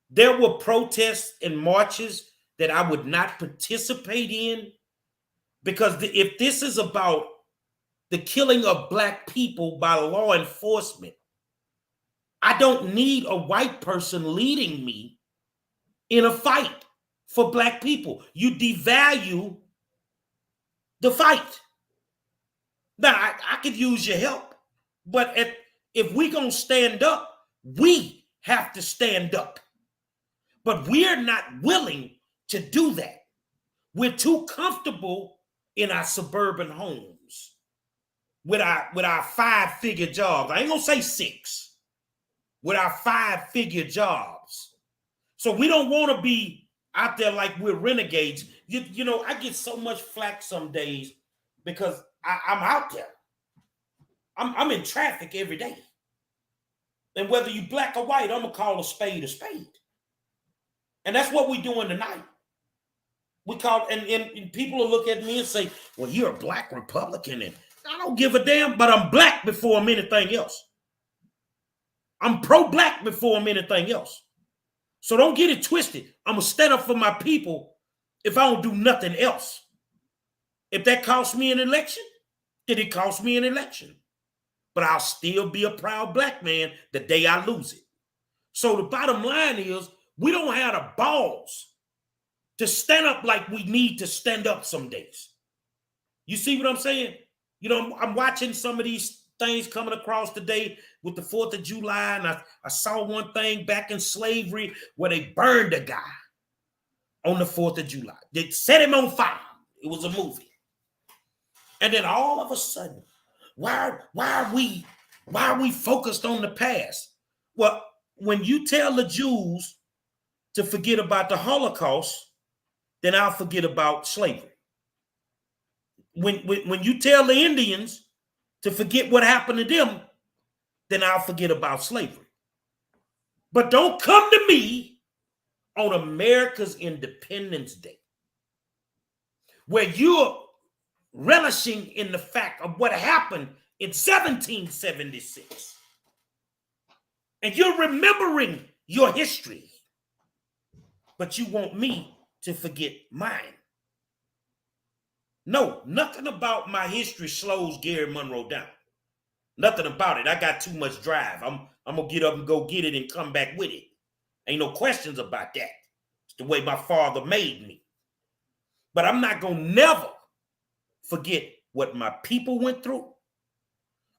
There were protests and marches that I would not participate in, because if this is about the killing of black people by law enforcement, I don't need a white person leading me in a fight for black people. You devalue the fight. Now, I could use your help, but if we're going to stand up, we have to stand up. But we're not willing to do that. We're too comfortable in our suburban homes with our 5-figure jobs. I ain't going to say 6. With our 5-figure jobs. So we don't want to be out there like we're renegades. You know, I get so much flack some days because I'm out there. I'm in traffic every day. And whether you black or white, I'm going to call a spade a spade. And that's what we're doing tonight. We call, and people will look at me and say, well, you're a black Republican. And I don't give a damn, but I'm black before I'm anything else. I'm pro-black before I'm anything else. So don't get it twisted. I'm going to stand up for my people if I don't do nothing else. If that costs me an election, then it costs me an election. But I'll still be a proud black man the day I lose it. So the bottom line is, we don't have the balls to stand up like we need to stand up some days. You see what I'm saying? You know, I'm watching some of these things coming across today with the 4th of July, and I saw one thing back in slavery where they burned a guy on the 4th of July. They set him on fire. It was a movie. And then all of a sudden, why are we focused on the past? Well, when you tell the Jews to forget about the Holocaust, then I'll forget about slavery. When you tell the Indians to forget what happened to them, then I'll forget about slavery. But don't come to me on America's Independence Day, where you're relishing in the fact of what happened in 1776. And you're remembering your history, but you want me to forget mine. No, nothing about my history slows Gary Monroe down. Nothing about it. I got too much drive. I'm going to get up and go get it and come back with it. Ain't no questions about that. It's the way my father made me. But I'm not going to never forget what my people went through.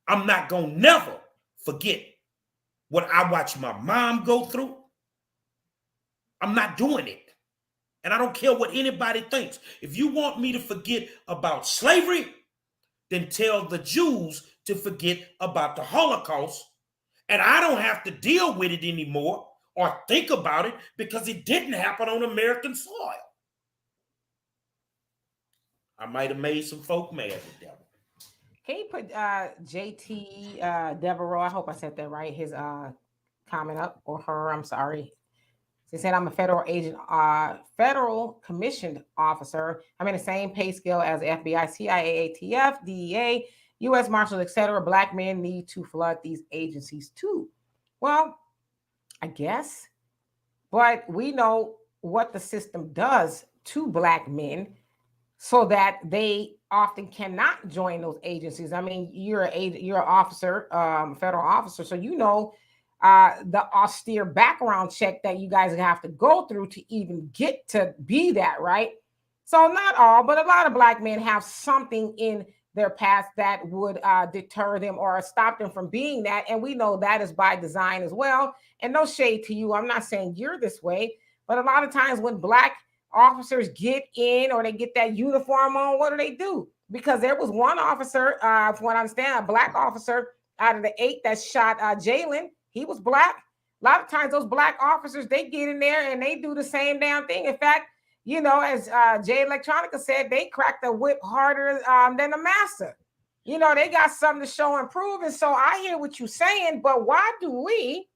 I'm not going to never forget what I watched my mom go through. I'm not doing it. And I don't care what anybody thinks. If you want me to forget about slavery, then tell the Jews to forget about the Holocaust. And I don't have to deal with it anymore or think about it because it didn't happen on American soil. I might have made some folk mad with that one. Can you put JT Devereaux, I hope I said that right, his comment up, or her, I'm sorry. She said, I'm a federal agent, federal commissioned officer. I'm in the same pay scale as FBI, CIA, ATF, DEA, U.S. Marshals, etc. Black men need to flood these agencies too. Well, I guess, but we know what the system does to Black men so that they often cannot join those agencies. I mean, you're an officer, federal officer, so you know the austere background check that you guys have to go through to even get to be that, right? So not all, but a lot of black men have something in their past that would deter them or stop them from being that, and we know that is by design as well. And no shade to you, I'm not saying you're this way, but a lot of times when black officers get in or they get that uniform on, what do? Because there was one officer, from what I understand, a black officer out of the 8 that shot Jayland. He was black. A lot of times those black officers, they get in there and they do the same damn thing. In fact, you know, as Jay Electronica said, they crack the whip harder than the master. You know, they got something to show and prove. And so I hear what you're saying, but why do we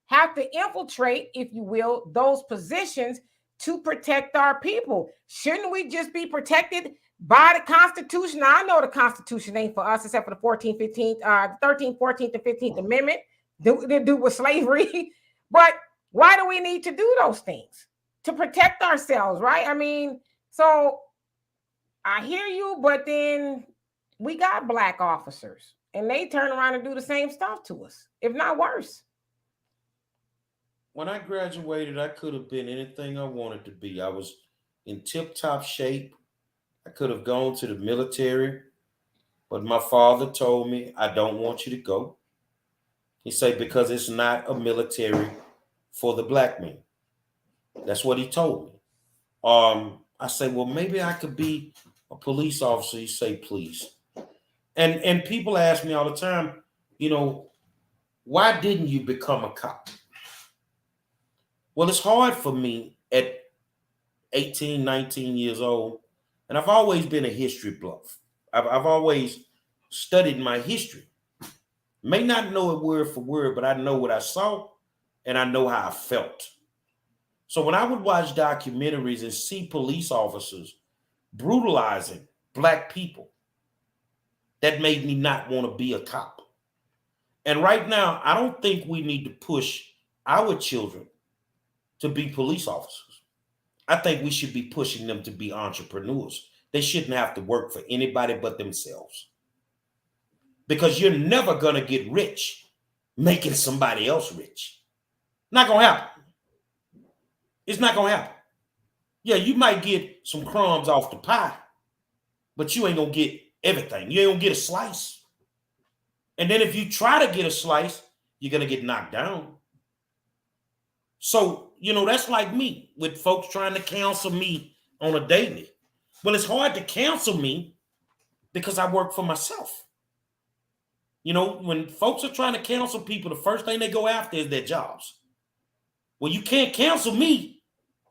have to infiltrate, if you will, those positions to protect our people? Shouldn't we just be protected by the Constitution? Now, I know the Constitution ain't for us except for the 14th, 15th, 13th, 14th, and 15th Amendment to do with slavery. But why do we need to do those things? To protect ourselves, right? I mean, so I hear you, but then we got black officers and they turn around and do the same stuff to us, if not worse. When I graduated, I could have been anything I wanted to be. I was in tip top shape. I could have gone to the military, but my father told me, I don't want you to go. He said, because it's not a military for the black man. That's what he told me. I say, well, maybe I could be a police officer. He say, please. And people ask me all the time, you know, why didn't you become a cop? Well, it's hard for me at 18, 19 years old. And I've always been a history buff. I've always studied my history. May not know it word for word, but I know what I saw and I know how I felt. So when I would watch documentaries and see police officers brutalizing black people, that made me not want to be a cop. And right now, I don't think we need to push our children to be police officers. I think we should be pushing them to be entrepreneurs. They shouldn't have to work for anybody but themselves. Because you're never going to get rich making somebody else rich. Not going to happen. It's not going to happen. Yeah, you might get some crumbs off the pie, but you ain't going to get everything. You ain't going to get a slice. And then if you try to get a slice, you're going to get knocked down. So, you know, that's like me with folks trying to counsel me on a daily. Well, it's hard to counsel me because I work for myself. You know, when folks are trying to counsel people, the first thing they go after is their jobs. Well, you can't counsel me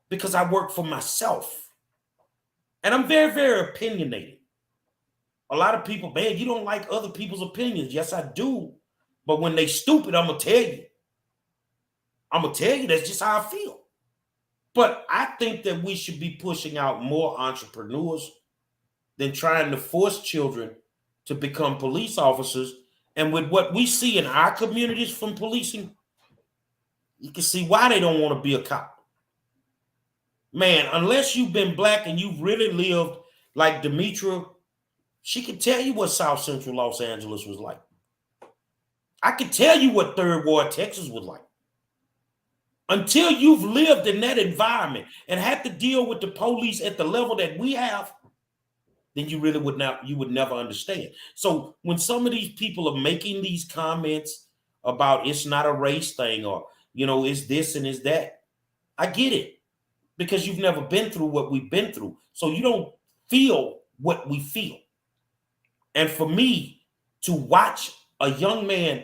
because I work for myself. And I'm very, very opinionated. A lot of people, man, you don't like other people's opinions. Yes, I do. But when they stupid, I'm going to tell you. I'm going to tell you that's just how I feel. But I think that we should be pushing out more entrepreneurs than trying to force children to become police officers. And with what we see in our communities from policing, you can see why they don't want to be a cop. Man, unless you've been black and you've really lived like Demetra, she can tell you what South Central Los Angeles was like. I can tell you what Third Ward Texas was like. Until you've lived in that environment and had to deal with the police at the level that we have, then you really would not, you would never understand. So when some of these people are making these comments about it's not a race thing or, you know, it's this and it's that, I get it because you've never been through what we've been through. So you don't feel what we feel. And for me to watch a young man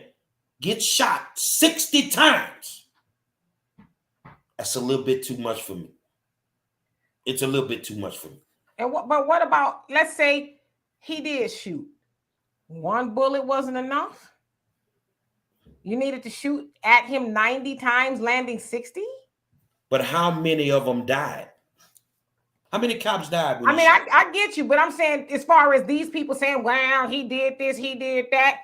get shot 60 times, that's a little bit too much for me. It's a little bit too much for me. And but what about, let's say he did shoot. One bullet wasn't enough. You needed to shoot at him 90 times, landing 60. But how many of them died? How many cops died? I mean, I get you, but I'm saying as far as these people saying, well, he did this, he did that,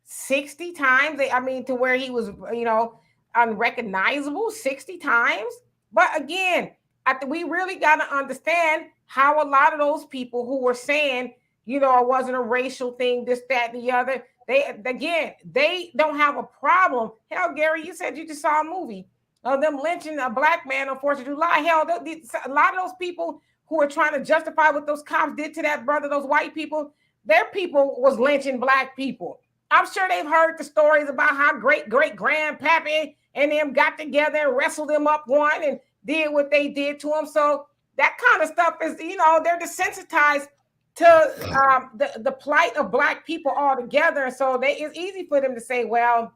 60 times. I mean, to where he was, you know, unrecognizable 60 times. But again, we really got to understand how a lot of those people who were saying, you know, it wasn't a racial thing, this, that, and the other, they don't have a problem. Hell, Gary, you said you just saw a movie of them lynching a black man on 4th of July. Hell, a lot of those people who are trying to justify what those cops did to that brother, those white people, their people was lynching black people. I'm sure they've heard the stories about how great grandpappy and them got together and wrestled them up one and did what they did to him. So that kind of stuff is, you know, they're desensitized to the plight of black people altogether. And so it's easy for them to say, well,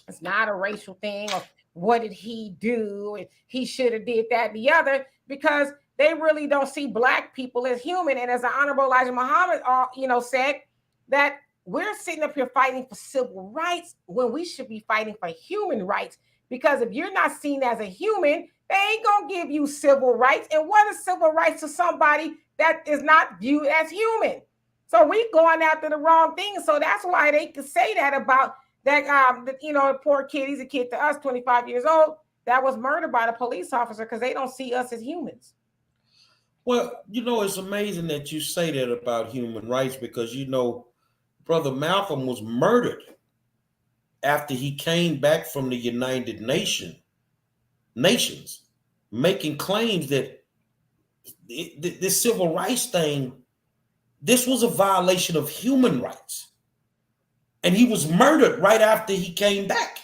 it's not a racial thing, or what did he do? And he should have did that and the other, because they really don't see black people as human. And as the Honorable Elijah Muhammad, you know, said that we're sitting up here fighting for civil rights when we should be fighting for human rights. Because if you're not seen as a human, they ain't gonna give you civil rights. And what is civil rights to somebody that is not viewed as human? So we going after the wrong thing. So that's why they can say that about that. You know, poor kid. He's a kid to us, 25 years old, that was murdered by the police officer because they don't see us as humans. Well, you know, it's amazing that you say that about human rights, because, you know, Brother Malcolm was murdered after he came back from the United Nations, making claims that this civil rights thing, this was a violation of human rights. And he was murdered right after he came back.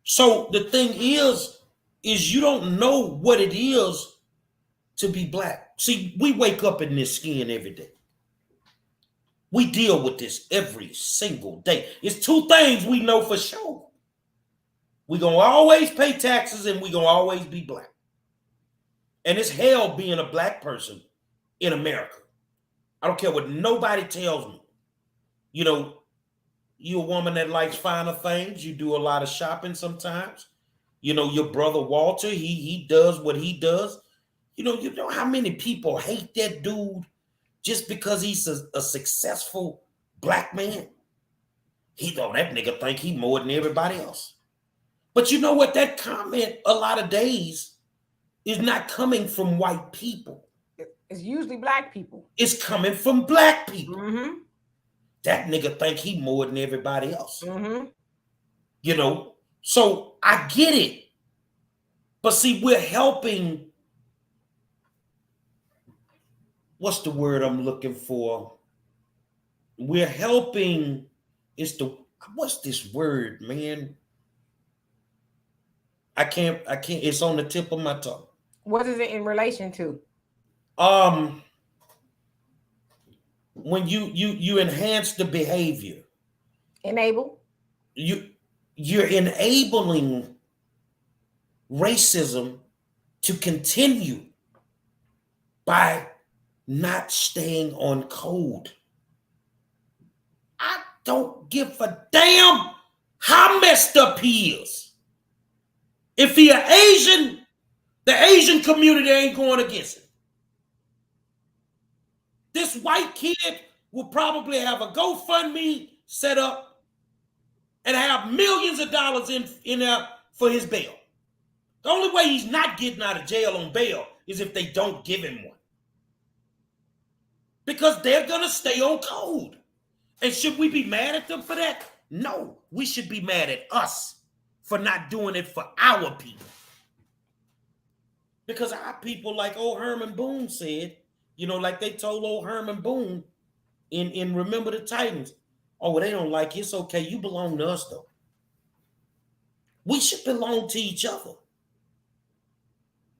So the thing is you don't know what it is to be black. See, we wake up in this skin every day. We deal with this every single day. It's two things we know for sure. We're going to always pay taxes, and we're going to always be black. And it's hell being a black person in America. I don't care what nobody tells me. You know, you're a woman that likes finer things. You do a lot of shopping sometimes. You know, your brother Walter, he does what he does. You know how many people hate that dude just because he's a successful black man? That nigga think he more than everybody else. But you know what? That comment a lot of days is not coming from white people. It's usually black people. It's coming from black people. Mm-hmm. That nigga think he more than everybody else. Mm-hmm. You know, so I get it. But see, we're helping. What's the word I'm looking for? We're helping. What's this word, man? I can't, it's on the tip of my tongue. What is it in relation to? When you enhance the behavior. Enable? You're enabling racism to continue by not staying on code. I don't give a damn how messed up he is. If he an Asian, the Asian community ain't going against him. This white kid will probably have a GoFundMe set up and have millions of dollars in there for his bail. The only way he's not getting out of jail on bail is if they don't give him one. Because they're going to stay on code. And should we be mad at them for that? No, we should be mad at us for not doing it for our people. Because our people, like old Herman Boone said, you know, like they told old Herman Boone in Remember the Titans, oh, well, they don't like you. It's okay. You belong to us, though. We should belong to each other.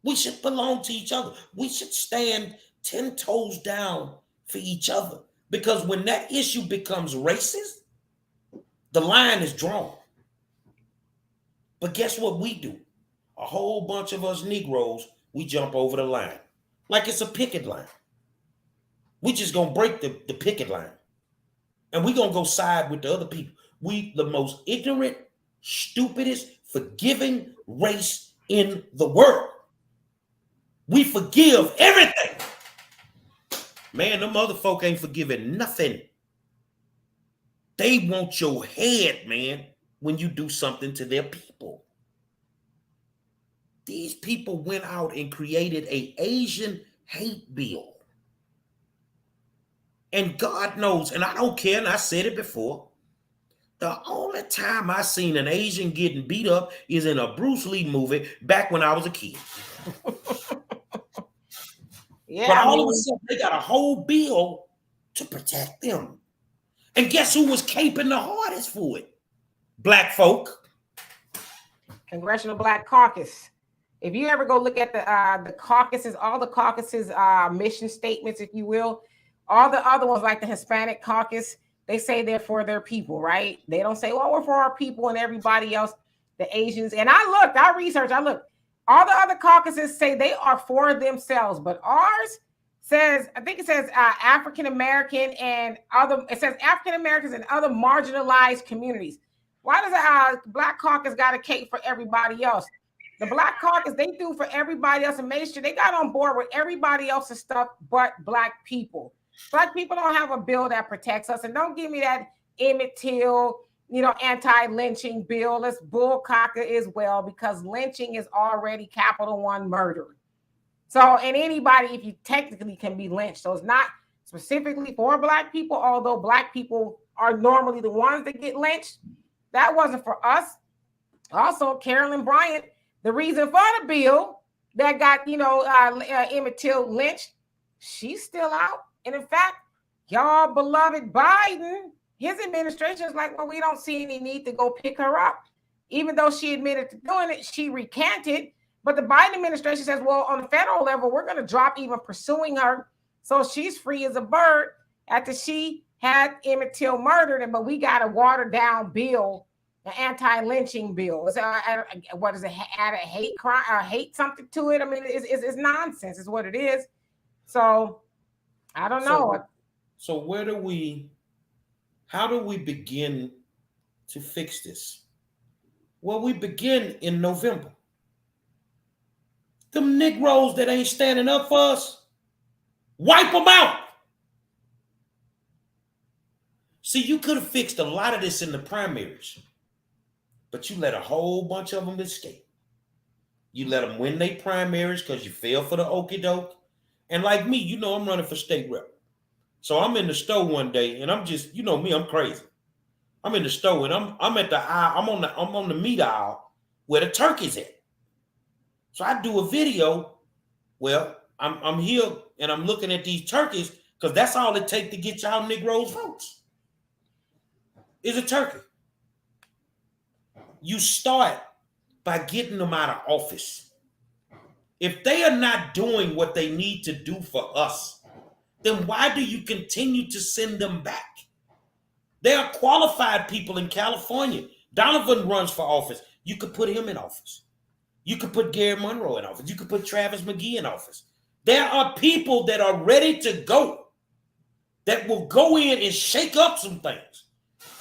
We should belong to each other. We should stand 10 toes down for each other. Because when that issue becomes racist, the line is drawn. But guess what we do? A whole bunch of us Negroes, we jump over the line. Like it's a picket line. We just gonna break the picket line. And we gonna go side with the other people. We the most ignorant, stupidest, forgiving race in the world. We forgive everything. Man, them other folk ain't forgiving nothing. They want your head, man, when you do something to their people. These people went out and created an Asian hate bill. And God knows, and I don't care, and I said it before, the only time I seen an Asian getting beat up is in a Bruce Lee movie back when I was a kid. Yeah, but all of a sudden, they got a whole bill to protect them. And guess who was caping the hardest for it? Black folk. Congressional Black Caucus. If you ever go look at the caucuses, all the caucuses mission statements, if you will, all the other ones like the Hispanic caucus, they say they're for their people, right? They don't say, well, we're for our people and everybody else, the Asians. And I researched. All the other caucuses say they are for themselves, but ours says, I think it says African American and other, it says African Americans and other marginalized communities. Why does the Black Caucus got a cake for everybody else? The Black Caucus, they do for everybody else and made sure they got on board with everybody else's stuff but Black people. Black people don't have a bill that protects us. And don't give me that Emmett Till, anti-lynching bill. Let's bullcock it as well, because lynching is already Capital One murder. So, and anybody, if you technically can be lynched. So it's not specifically for Black people, although Black people are normally the ones that get lynched. That wasn't for us. Also, Carolyn Bryant, the reason for the bill that got, Emmett Till lynched, she's still out. And in fact, y'all beloved Biden, his administration is like, well, we don't see any need to go pick her up. Even though she admitted to doing it, she recanted. But the Biden administration says, well, on the federal level, we're going to drop even pursuing her. So she's free as a bird after she had Emmett Till murdered. But we got a watered down bill, an anti-lynching bill. What is it? Add a hate crime, hate something to it. I mean, it's nonsense. It's what it is. So I don't know. So how do we begin to fix this? Well, we begin in November. Them Negroes that ain't standing up for us, wipe them out. See, you could have fixed a lot of this in the primaries, but you let a whole bunch of them escape. You let them win their primaries because you fell for the okie doke. And like me, I'm running for state rep. So I'm in the store one day, and I'm just, me, I'm crazy. I'm in the store, and I'm at the aisle. I'm on the meat aisle where the turkey's at. So I do a video. Well, I'm here and I'm looking at these turkeys because that's all it takes to get y'all Negroes votes. Is a turkey. You start by getting them out of office. If they are not doing what they need to do for us, then why do you continue to send them back? There are qualified people in California. Donovan runs for office. You could put him in office. You could put Gary Monroe in office. You could put Travis McGee in office. There are people that are ready to go that will go in and shake up some things.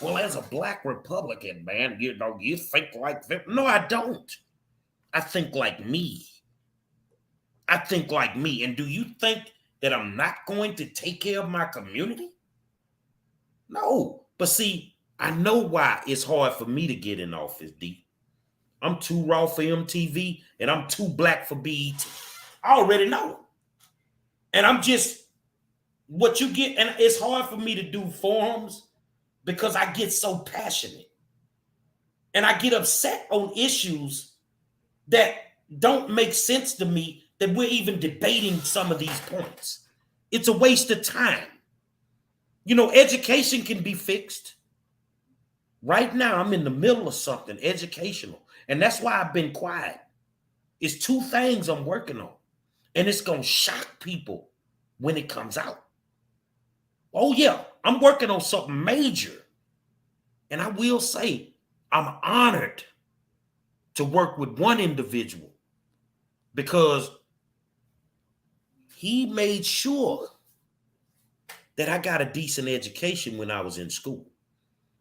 Well, as a Black Republican, man, you think like that. No, I don't. I think like me. I think like me. And do you think that I'm not going to take care of my community? No. But see, I know why it's hard for me to get in office, D. I'm too raw for MTV and I'm too Black for BET. I already know. And I'm just, what you get, and it's hard for me to do forums because I get so passionate. And I get upset on issues that don't make sense to me, that we're even debating some of these points. It's a waste of time. Education can be fixed. Right now, I'm in the middle of something educational. And that's why I've been quiet. It's two things I'm working on. And it's going to shock people when it comes out. Oh, yeah, I'm working on something major. And I will say, I'm honored to work with one individual because he made sure that I got a decent education when I was in school.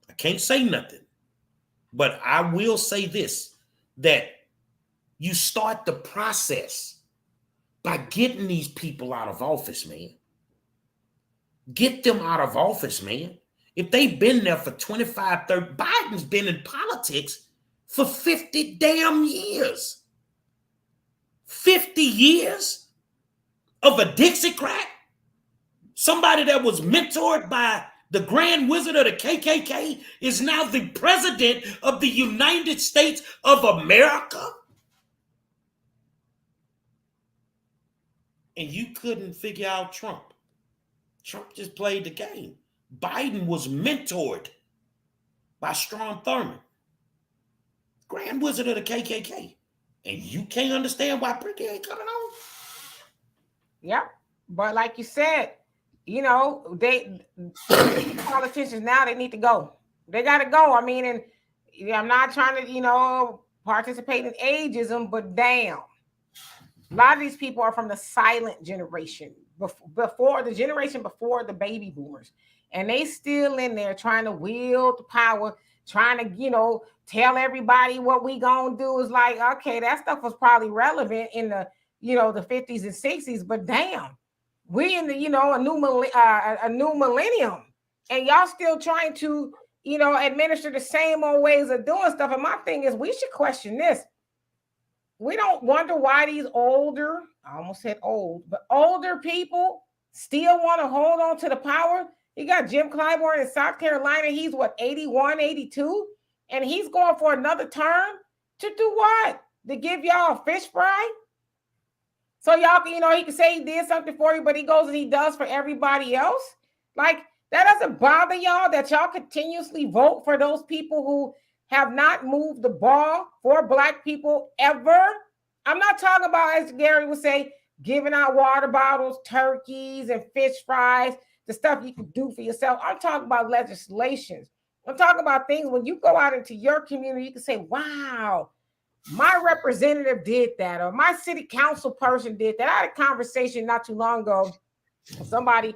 I can't say nothing, but I will say this, that you start the process by getting these people out of office, man. Get them out of office, man. If they've been there for 25, 30, Biden's been in politics for 50 damn years. 50 years? of a Dixiecrat, somebody that was mentored by the Grand Wizard of the KKK, is now the president of the United States of America? And you couldn't figure out Trump. Trump just played the game. Biden was mentored by Strom Thurmond, Grand Wizard of the KKK. And you can't understand why Brittany ain't coming on? Yep. But like you said, you know, politicians now, they need to go. They got to go. I mean, and I'm not trying to, you know, participate in ageism, but damn. A lot of these people are from the silent generation, before the generation before the baby boomers. And they still in there trying to wield the power, trying to, you know, tell everybody what we gonna do. Is like, okay, that stuff was probably relevant in the, you know, the 50s and 60s, but damn, we in the, you know, a new millennium, and y'all still trying to, you know, administer the same old ways of doing stuff. And my thing is, we should question this. We don't wonder why these older, I almost said old, but older people still want to hold on to the power. You got Jim Clyburn in South Carolina. He's what, 81, 82? And he's going for another term to do what? To give y'all a fish fry? So y'all, you know, he can say he did something for you, but he goes and he does for everybody else. Like, that doesn't bother y'all that y'all continuously vote for those people who have not moved the ball for Black people ever? I'm not talking about, as Gary would say, giving out water bottles, turkeys, and fish fries, the stuff you can do for yourself. I'm talking about legislations. I'm talking about things when you go out into your community, you can say, wow, my representative did that, or my city council person did that. I had a conversation not too long ago with somebody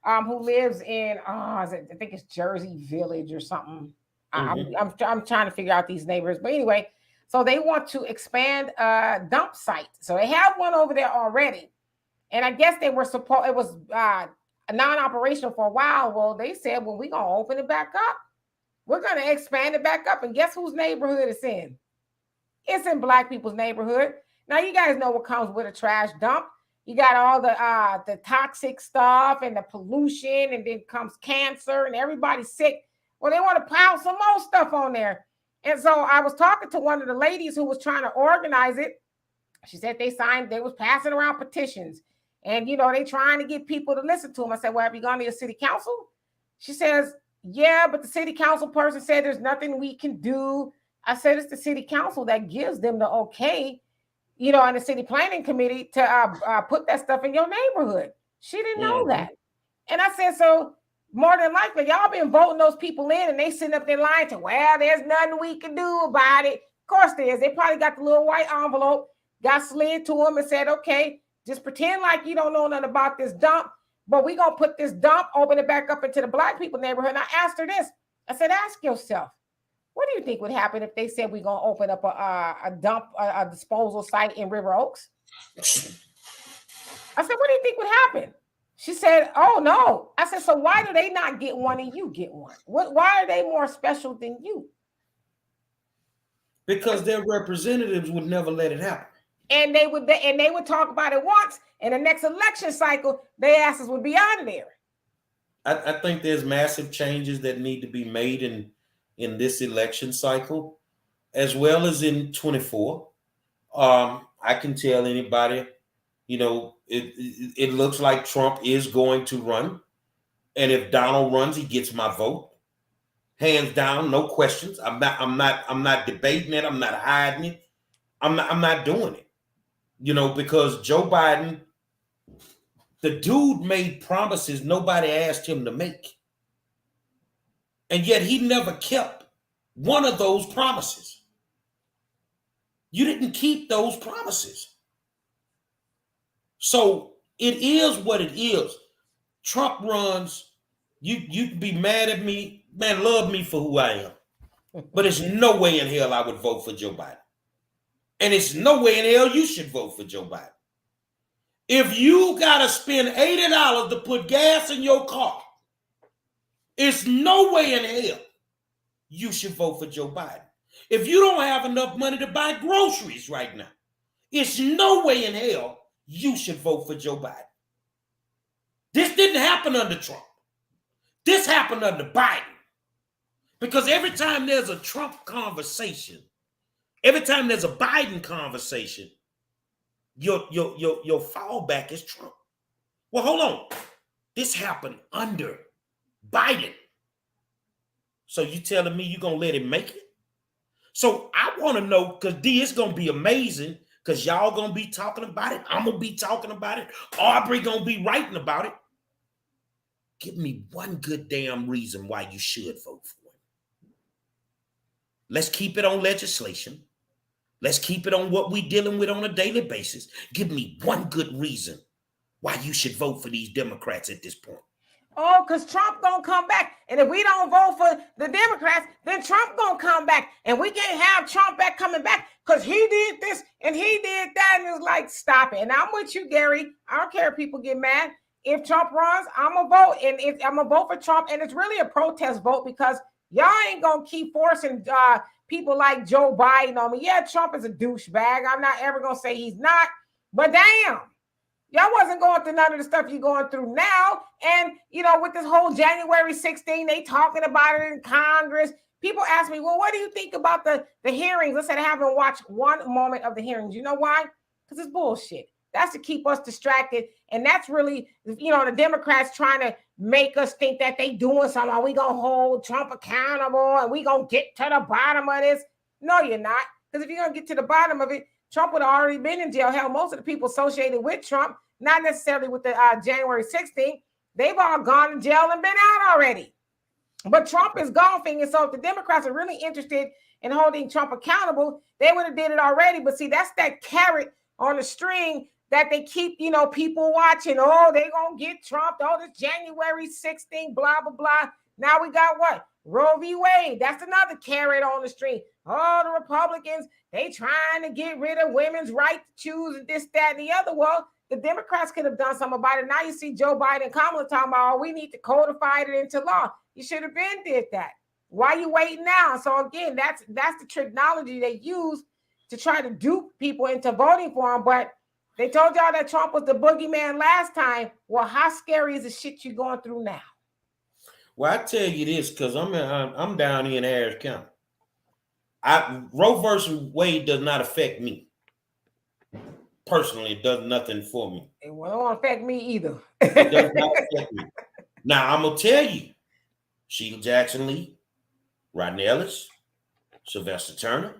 who lives in, I think it's Jersey Village or something. Mm-hmm. I'm trying to figure out these neighbors. But anyway, so they want to expand a dump site. So they have one over there already. And I guess they were supposed, it was non-operational for a while. Well, they said, well, we're going to open it back up. We're going to expand it back up. And guess whose neighborhood it's in? It's in Black people's neighborhood. Now, you guys know what comes with a trash dump. You got all the toxic stuff and the pollution, and then comes cancer and everybody's sick. Well, they want to pile some more stuff on there. And so I was talking to one of the ladies who was trying to organize it. She said they was passing around petitions. And, you know, they trying to get people to listen to them. I said, well, have you gone to your city council? She says, yeah, but the city council person said there's nothing we can do. I said, it's the city council that gives them the okay, you know, and the city planning committee to put that stuff in your neighborhood. She didn't know that. And I said, so more than likely, y'all been voting those people in, and they sitting up there lying to, well, there's nothing we can do about it. Of course there is. They probably got the little white envelope, got slid to them and said, okay, just pretend like you don't know nothing about this dump, but we're going to put this dump, open it back up into the Black people neighborhood. And I asked her this. I said, ask yourself, what do you think would happen if they said we're going to open up a dump, a disposal site in River Oaks? I said, what do you think would happen? She said, oh, no. I said, so why do they not get one and you get one? Why are they more special than you? Because their representatives would never let it happen. And they would talk about it once, and the next election cycle, their asses would be out of there. I think there's massive changes that need to be made in this election cycle, as well as in 24. I can tell anybody, you know, it looks like Trump is going to run. And if Donald runs, he gets my vote. Hands down, no questions. I'm not debating it. I'm not hiding it. I'm not doing it. You know, because Joe Biden, the dude made promises nobody asked him to make. And yet he never kept one of those promises. You didn't keep those promises. So it is what it is. Trump runs, you can be mad at me, man, love me for who I am. But there's no way in hell I would vote for Joe Biden. And it's no way in hell you should vote for Joe Biden. If you got to spend $80 to put gas in your car, it's no way in hell you should vote for Joe Biden. If you don't have enough money to buy groceries right now, it's no way in hell you should vote for Joe Biden. This didn't happen under Trump. This happened under Biden. Because every time there's a Trump conversation, every time there's a Biden conversation, your fallback is Trump. Well, hold on. This happened under Biden. So you telling me you're going to let him make it? So I want to know, because D, it's going to be amazing, because y'all going to be talking about it. I'm going to be talking about it. Aubrey going to be writing about it. Give me one good damn reason why you should vote for him. Let's keep it on legislation. Let's keep it on what we're dealing with on a daily basis. Give me one good reason why you should vote for these Democrats at this point. Oh, because Trump gonna come back. And if we don't vote for the Democrats, then Trump gonna come back. And we can't have Trump back coming back because he did this and he did that. And it's like, stop it. And I'm with you, Gary. I don't care if people get mad. If Trump runs, I'm gonna vote. And if I'm gonna vote for Trump, and it's really a protest vote because y'all ain't gonna keep forcing people like Joe Biden on me. Yeah, Trump is a douchebag. I'm not ever gonna say he's not, but damn. Y'all wasn't going through none of the stuff you're going through now. And, with this whole January 16, they talking about it in Congress. People ask me, well, what do you think about the hearings? I said, I haven't watched one moment of the hearings. You know why? Because it's bullshit. That's to keep us distracted. And that's really, the Democrats trying to make us think that they doing something. We going to hold Trump accountable and we going to get to the bottom of this. No, you're not. Because if you're going to get to the bottom of it, Trump would have already been in jail. Hell, most of the people associated with Trump, not necessarily with the January 16th, they've all gone to jail and been out already. But Trump is golfing. And so if the Democrats are really interested in holding Trump accountable, they would have did it already. But see, that's that carrot on the string that they keep, people watching. Oh, they're going to get Trump. Oh, this January 16th, blah, blah, blah. Now we got what? Roe v. Wade. That's another carrot on the string. Oh, the Republicans, they trying to get rid of women's right to choose and this, that, and the other. Well, the Democrats could have done something about it. Now you see Joe Biden and Kamala talking about, we need to codify it into law. You should have been did that. Why are you waiting now? So again, that's the technology they use to try to dupe people into voting for him. But they told y'all that Trump was the boogeyman last time. Well, how scary is the shit you're going through now? Well, I tell you this, because I'm down here in Harris County. Roe versus Wade does not affect me. Personally, it does nothing for me. It won't affect me either. It does not affect me. Now, I'm going to tell you, Sheila Jackson Lee, Rodney Ellis, Sylvester Turner,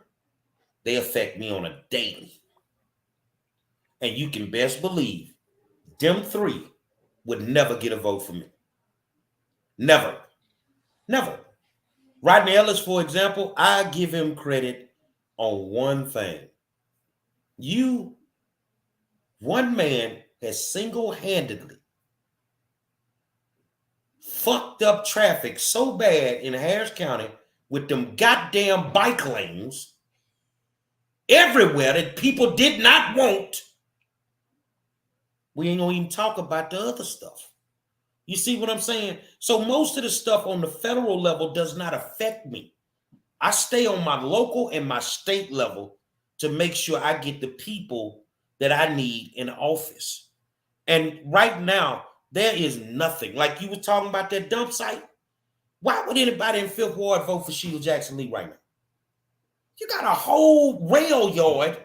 they affect me on a daily. And you can best believe them three would never get a vote for me. Never. Never. Rodney Ellis, for example, I give him credit on one thing. One man has single-handedly fucked up traffic so bad in Harris County with them goddamn bike lanes everywhere that people did not want. We ain't gonna even talk about the other stuff. You see what I'm saying? So most of the stuff on the federal level does not affect me. I stay on my local and my state level to make sure I get the people that I need in office. And right now, there is nothing. Like you were talking about that dump site. Why would anybody in Fifth Ward vote for Sheila Jackson Lee right now? You got a whole rail yard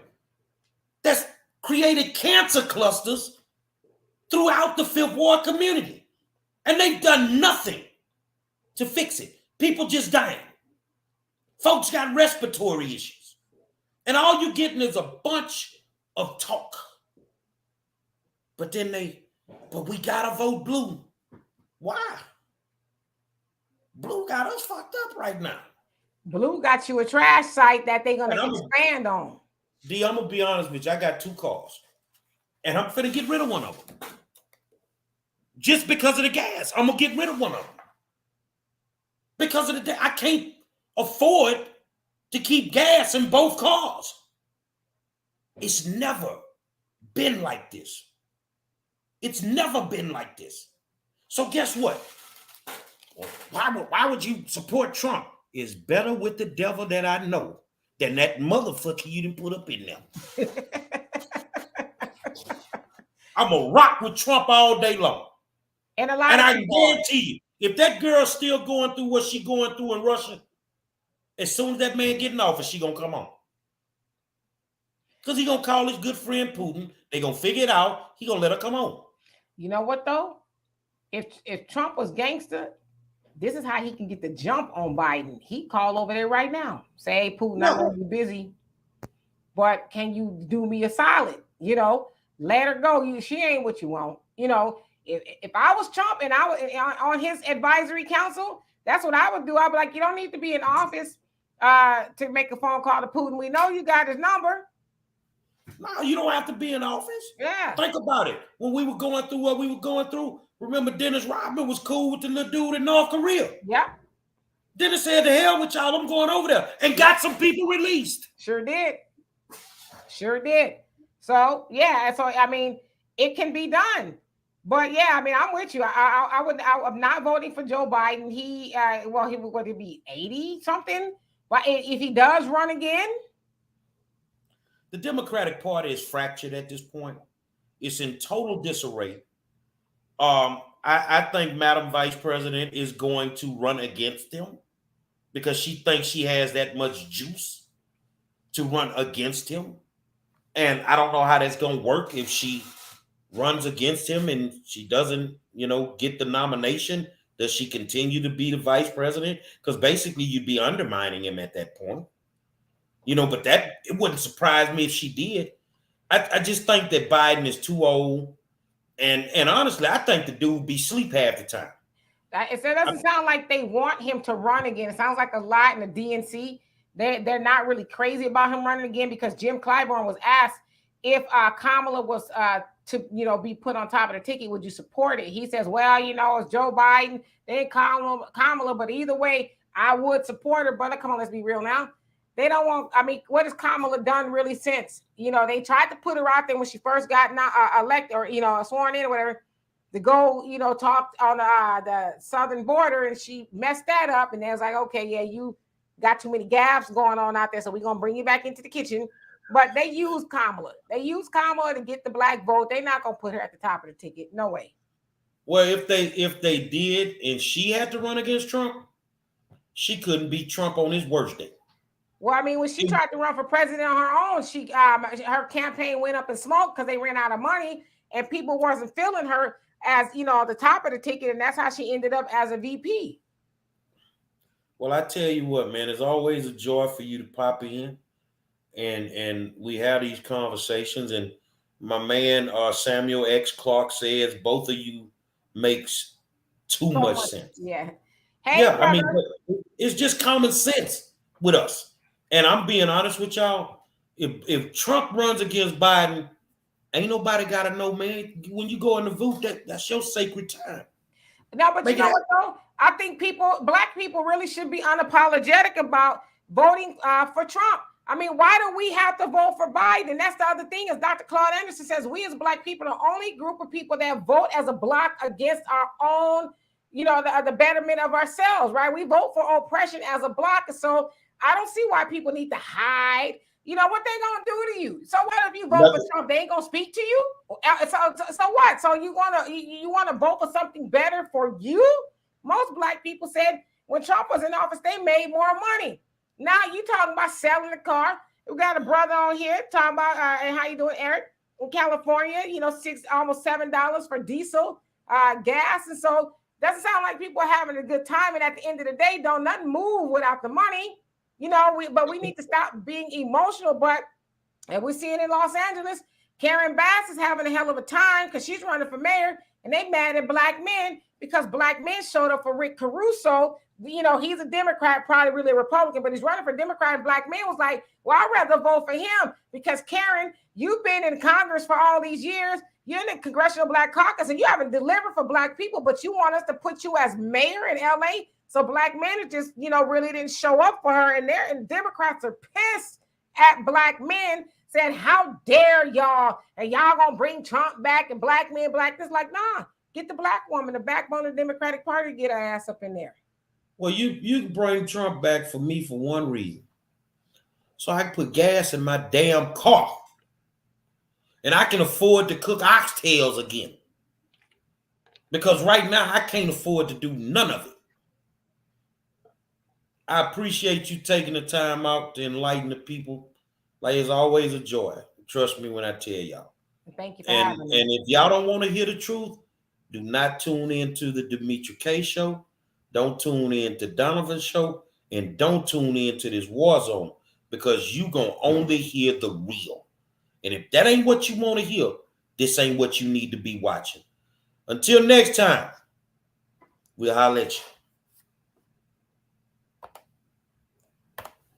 that's created cancer clusters throughout the Fifth Ward community. And they've done nothing to fix it. People just dying. Folks got respiratory issues. And all you're getting is a bunch of talk. But we gotta vote blue. Why? Blue got us fucked up right now. Blue got you a trash site that they're gonna expand on. D, I'm gonna be honest with you. I got 2 cars. And I'm finna get rid of one of them. Just because of the gas. I'm gonna get rid of one of them. Because of I can't afford to keep gas in both cars. It's never been like this. It's never been like this. So guess what? Why would you support Trump? It's better with the devil that I know than that motherfucker you didn't put up in there. I'm going to rock with Trump all day long. And a lot and of I people guarantee you, if that girl's still going through what she's going through in Russia, as soon as that man get in office, she going to come on. Because he going to call his good friend Putin. They going to figure it out. He going to let her come on. You know what, though? If Trump was gangster, this is how he can get the jump on Biden. He call over there right now. Say, hey, Putin, I know you're busy, but can you do me a solid? You know, let her go. She ain't what you want. You know, if I was Trump and I was on his advisory council, that's what I would do. I'd be like, you don't need to be in office to make a phone call to Putin. We know you got his number. No, you don't have to be in office. Yeah. Think about it. When we were going through what we were going through, remember Dennis Rodman was cool with the little dude in North Korea. Yeah. Dennis said, to hell with y'all, I'm going over there. And got some people released. Sure did. Sure did. So, yeah. So, I mean, it can be done. But, yeah, I mean, I'm with you. I'm not voting for Joe Biden. He would be 80 something? But if he does run again. The Democratic Party is fractured at this point. It's in total disarray. I think Madam Vice President is going to run against him because she thinks she has that much juice to run against him. And I don't know how that's going to work if she runs against him and she doesn't, get the nomination. Does she continue to be the vice president? Because basically you'd be undermining him at that point. But it wouldn't surprise me if she did. I just think that Biden is too old. And honestly, I think the dude be asleep half the time. It doesn't sound like they want him to run again. It sounds like a lot in the DNC. They're not really crazy about him running again because Jim Clyburn was asked if Kamala was to be put on top of the ticket, would you support it? He says, well, it's Joe Biden, then Kamala, but either way, I would support her. Brother, come on, let's be real now. They don't want, what has Kamala done really since? They tried to put her out there when she first got elected or, sworn in or whatever to go, talk on the southern border, and she messed that up. And they was like, okay, yeah, you got too many gaps going on out there, so we're going to bring you back into the kitchen. But they use Kamala. They use Kamala to get the black vote. They're not going to put her at the top of the ticket. No way. Well, if they did and she had to run against Trump, she couldn't beat Trump on his worst day. Well, when she tried to run for president on her own, her campaign went up in smoke because they ran out of money and people wasn't feeling her as, the top of the ticket. And that's how she ended up as a VP. Well, I tell you what, man, it's always a joy for you to pop in and we have these conversations. And my man, Samuel X. Clark says both of you makes too much sense. Yeah. Hey, yeah, brother. It's just common sense with us. And I'm being honest with y'all. If Trump runs against Biden, ain't nobody got to know, man. When you go in the vote, that's your sacred time. No, but you know what, though? I think black people really should be unapologetic about voting for Trump. Why do we have to vote for Biden? That's the other thing, as Dr. Claude Anderson says, we as black people are the only group of people that vote as a block against our own, the betterment of ourselves, right? We vote for oppression as a block. So I don't see why people need to hide. What they gonna do to you? So what if you vote for Trump? They ain't gonna speak to you. So what? So you wanna vote for something better for you? Most black people said when Trump was in office, they made more money. Now you talking about selling the car. We got a brother on here talking about and how you doing, Eric? In California, almost $7 for diesel gas, and so doesn't sound like people are having a good time. And at the end of the day, don't nothing move without the money. But we need to stop being emotional. But and we're seeing in Los Angeles, Karen Bass is having a hell of a time because she's running for mayor, and they mad at black men because black men showed up for Rick Caruso. He's a Democrat, probably really a Republican, but he's running for Democrat. And black men was like, well, I'd rather vote for him because Karen, you've been in Congress for all these years. You're in the Congressional Black Caucus, and you haven't delivered for black people, but you want us to put you as mayor in LA. So black men just, really didn't show up for her. And Democrats are pissed at black men saying, how dare y'all? And y'all gonna bring Trump back and black men, this. Like, nah, get the black woman, the backbone of the Democratic Party, get her ass up in there. Well, you can bring Trump back for me for one reason. So I can put gas in my damn car. and I can afford to cook oxtails again. Because right now I can't afford to do none of it. I appreciate you taking the time out to enlighten the people. Like, it's always a joy. Trust me when I tell y'all. Thank you for And having me. if y'all don't want to hear the truth, do not tune into the Demetri K show. Don't tune in to Donovan's show. And don't tune into this war zone, because you going to only hear the real. And if that ain't what you want to hear, this ain't what you need to be watching. Until next time, we'll holler at you.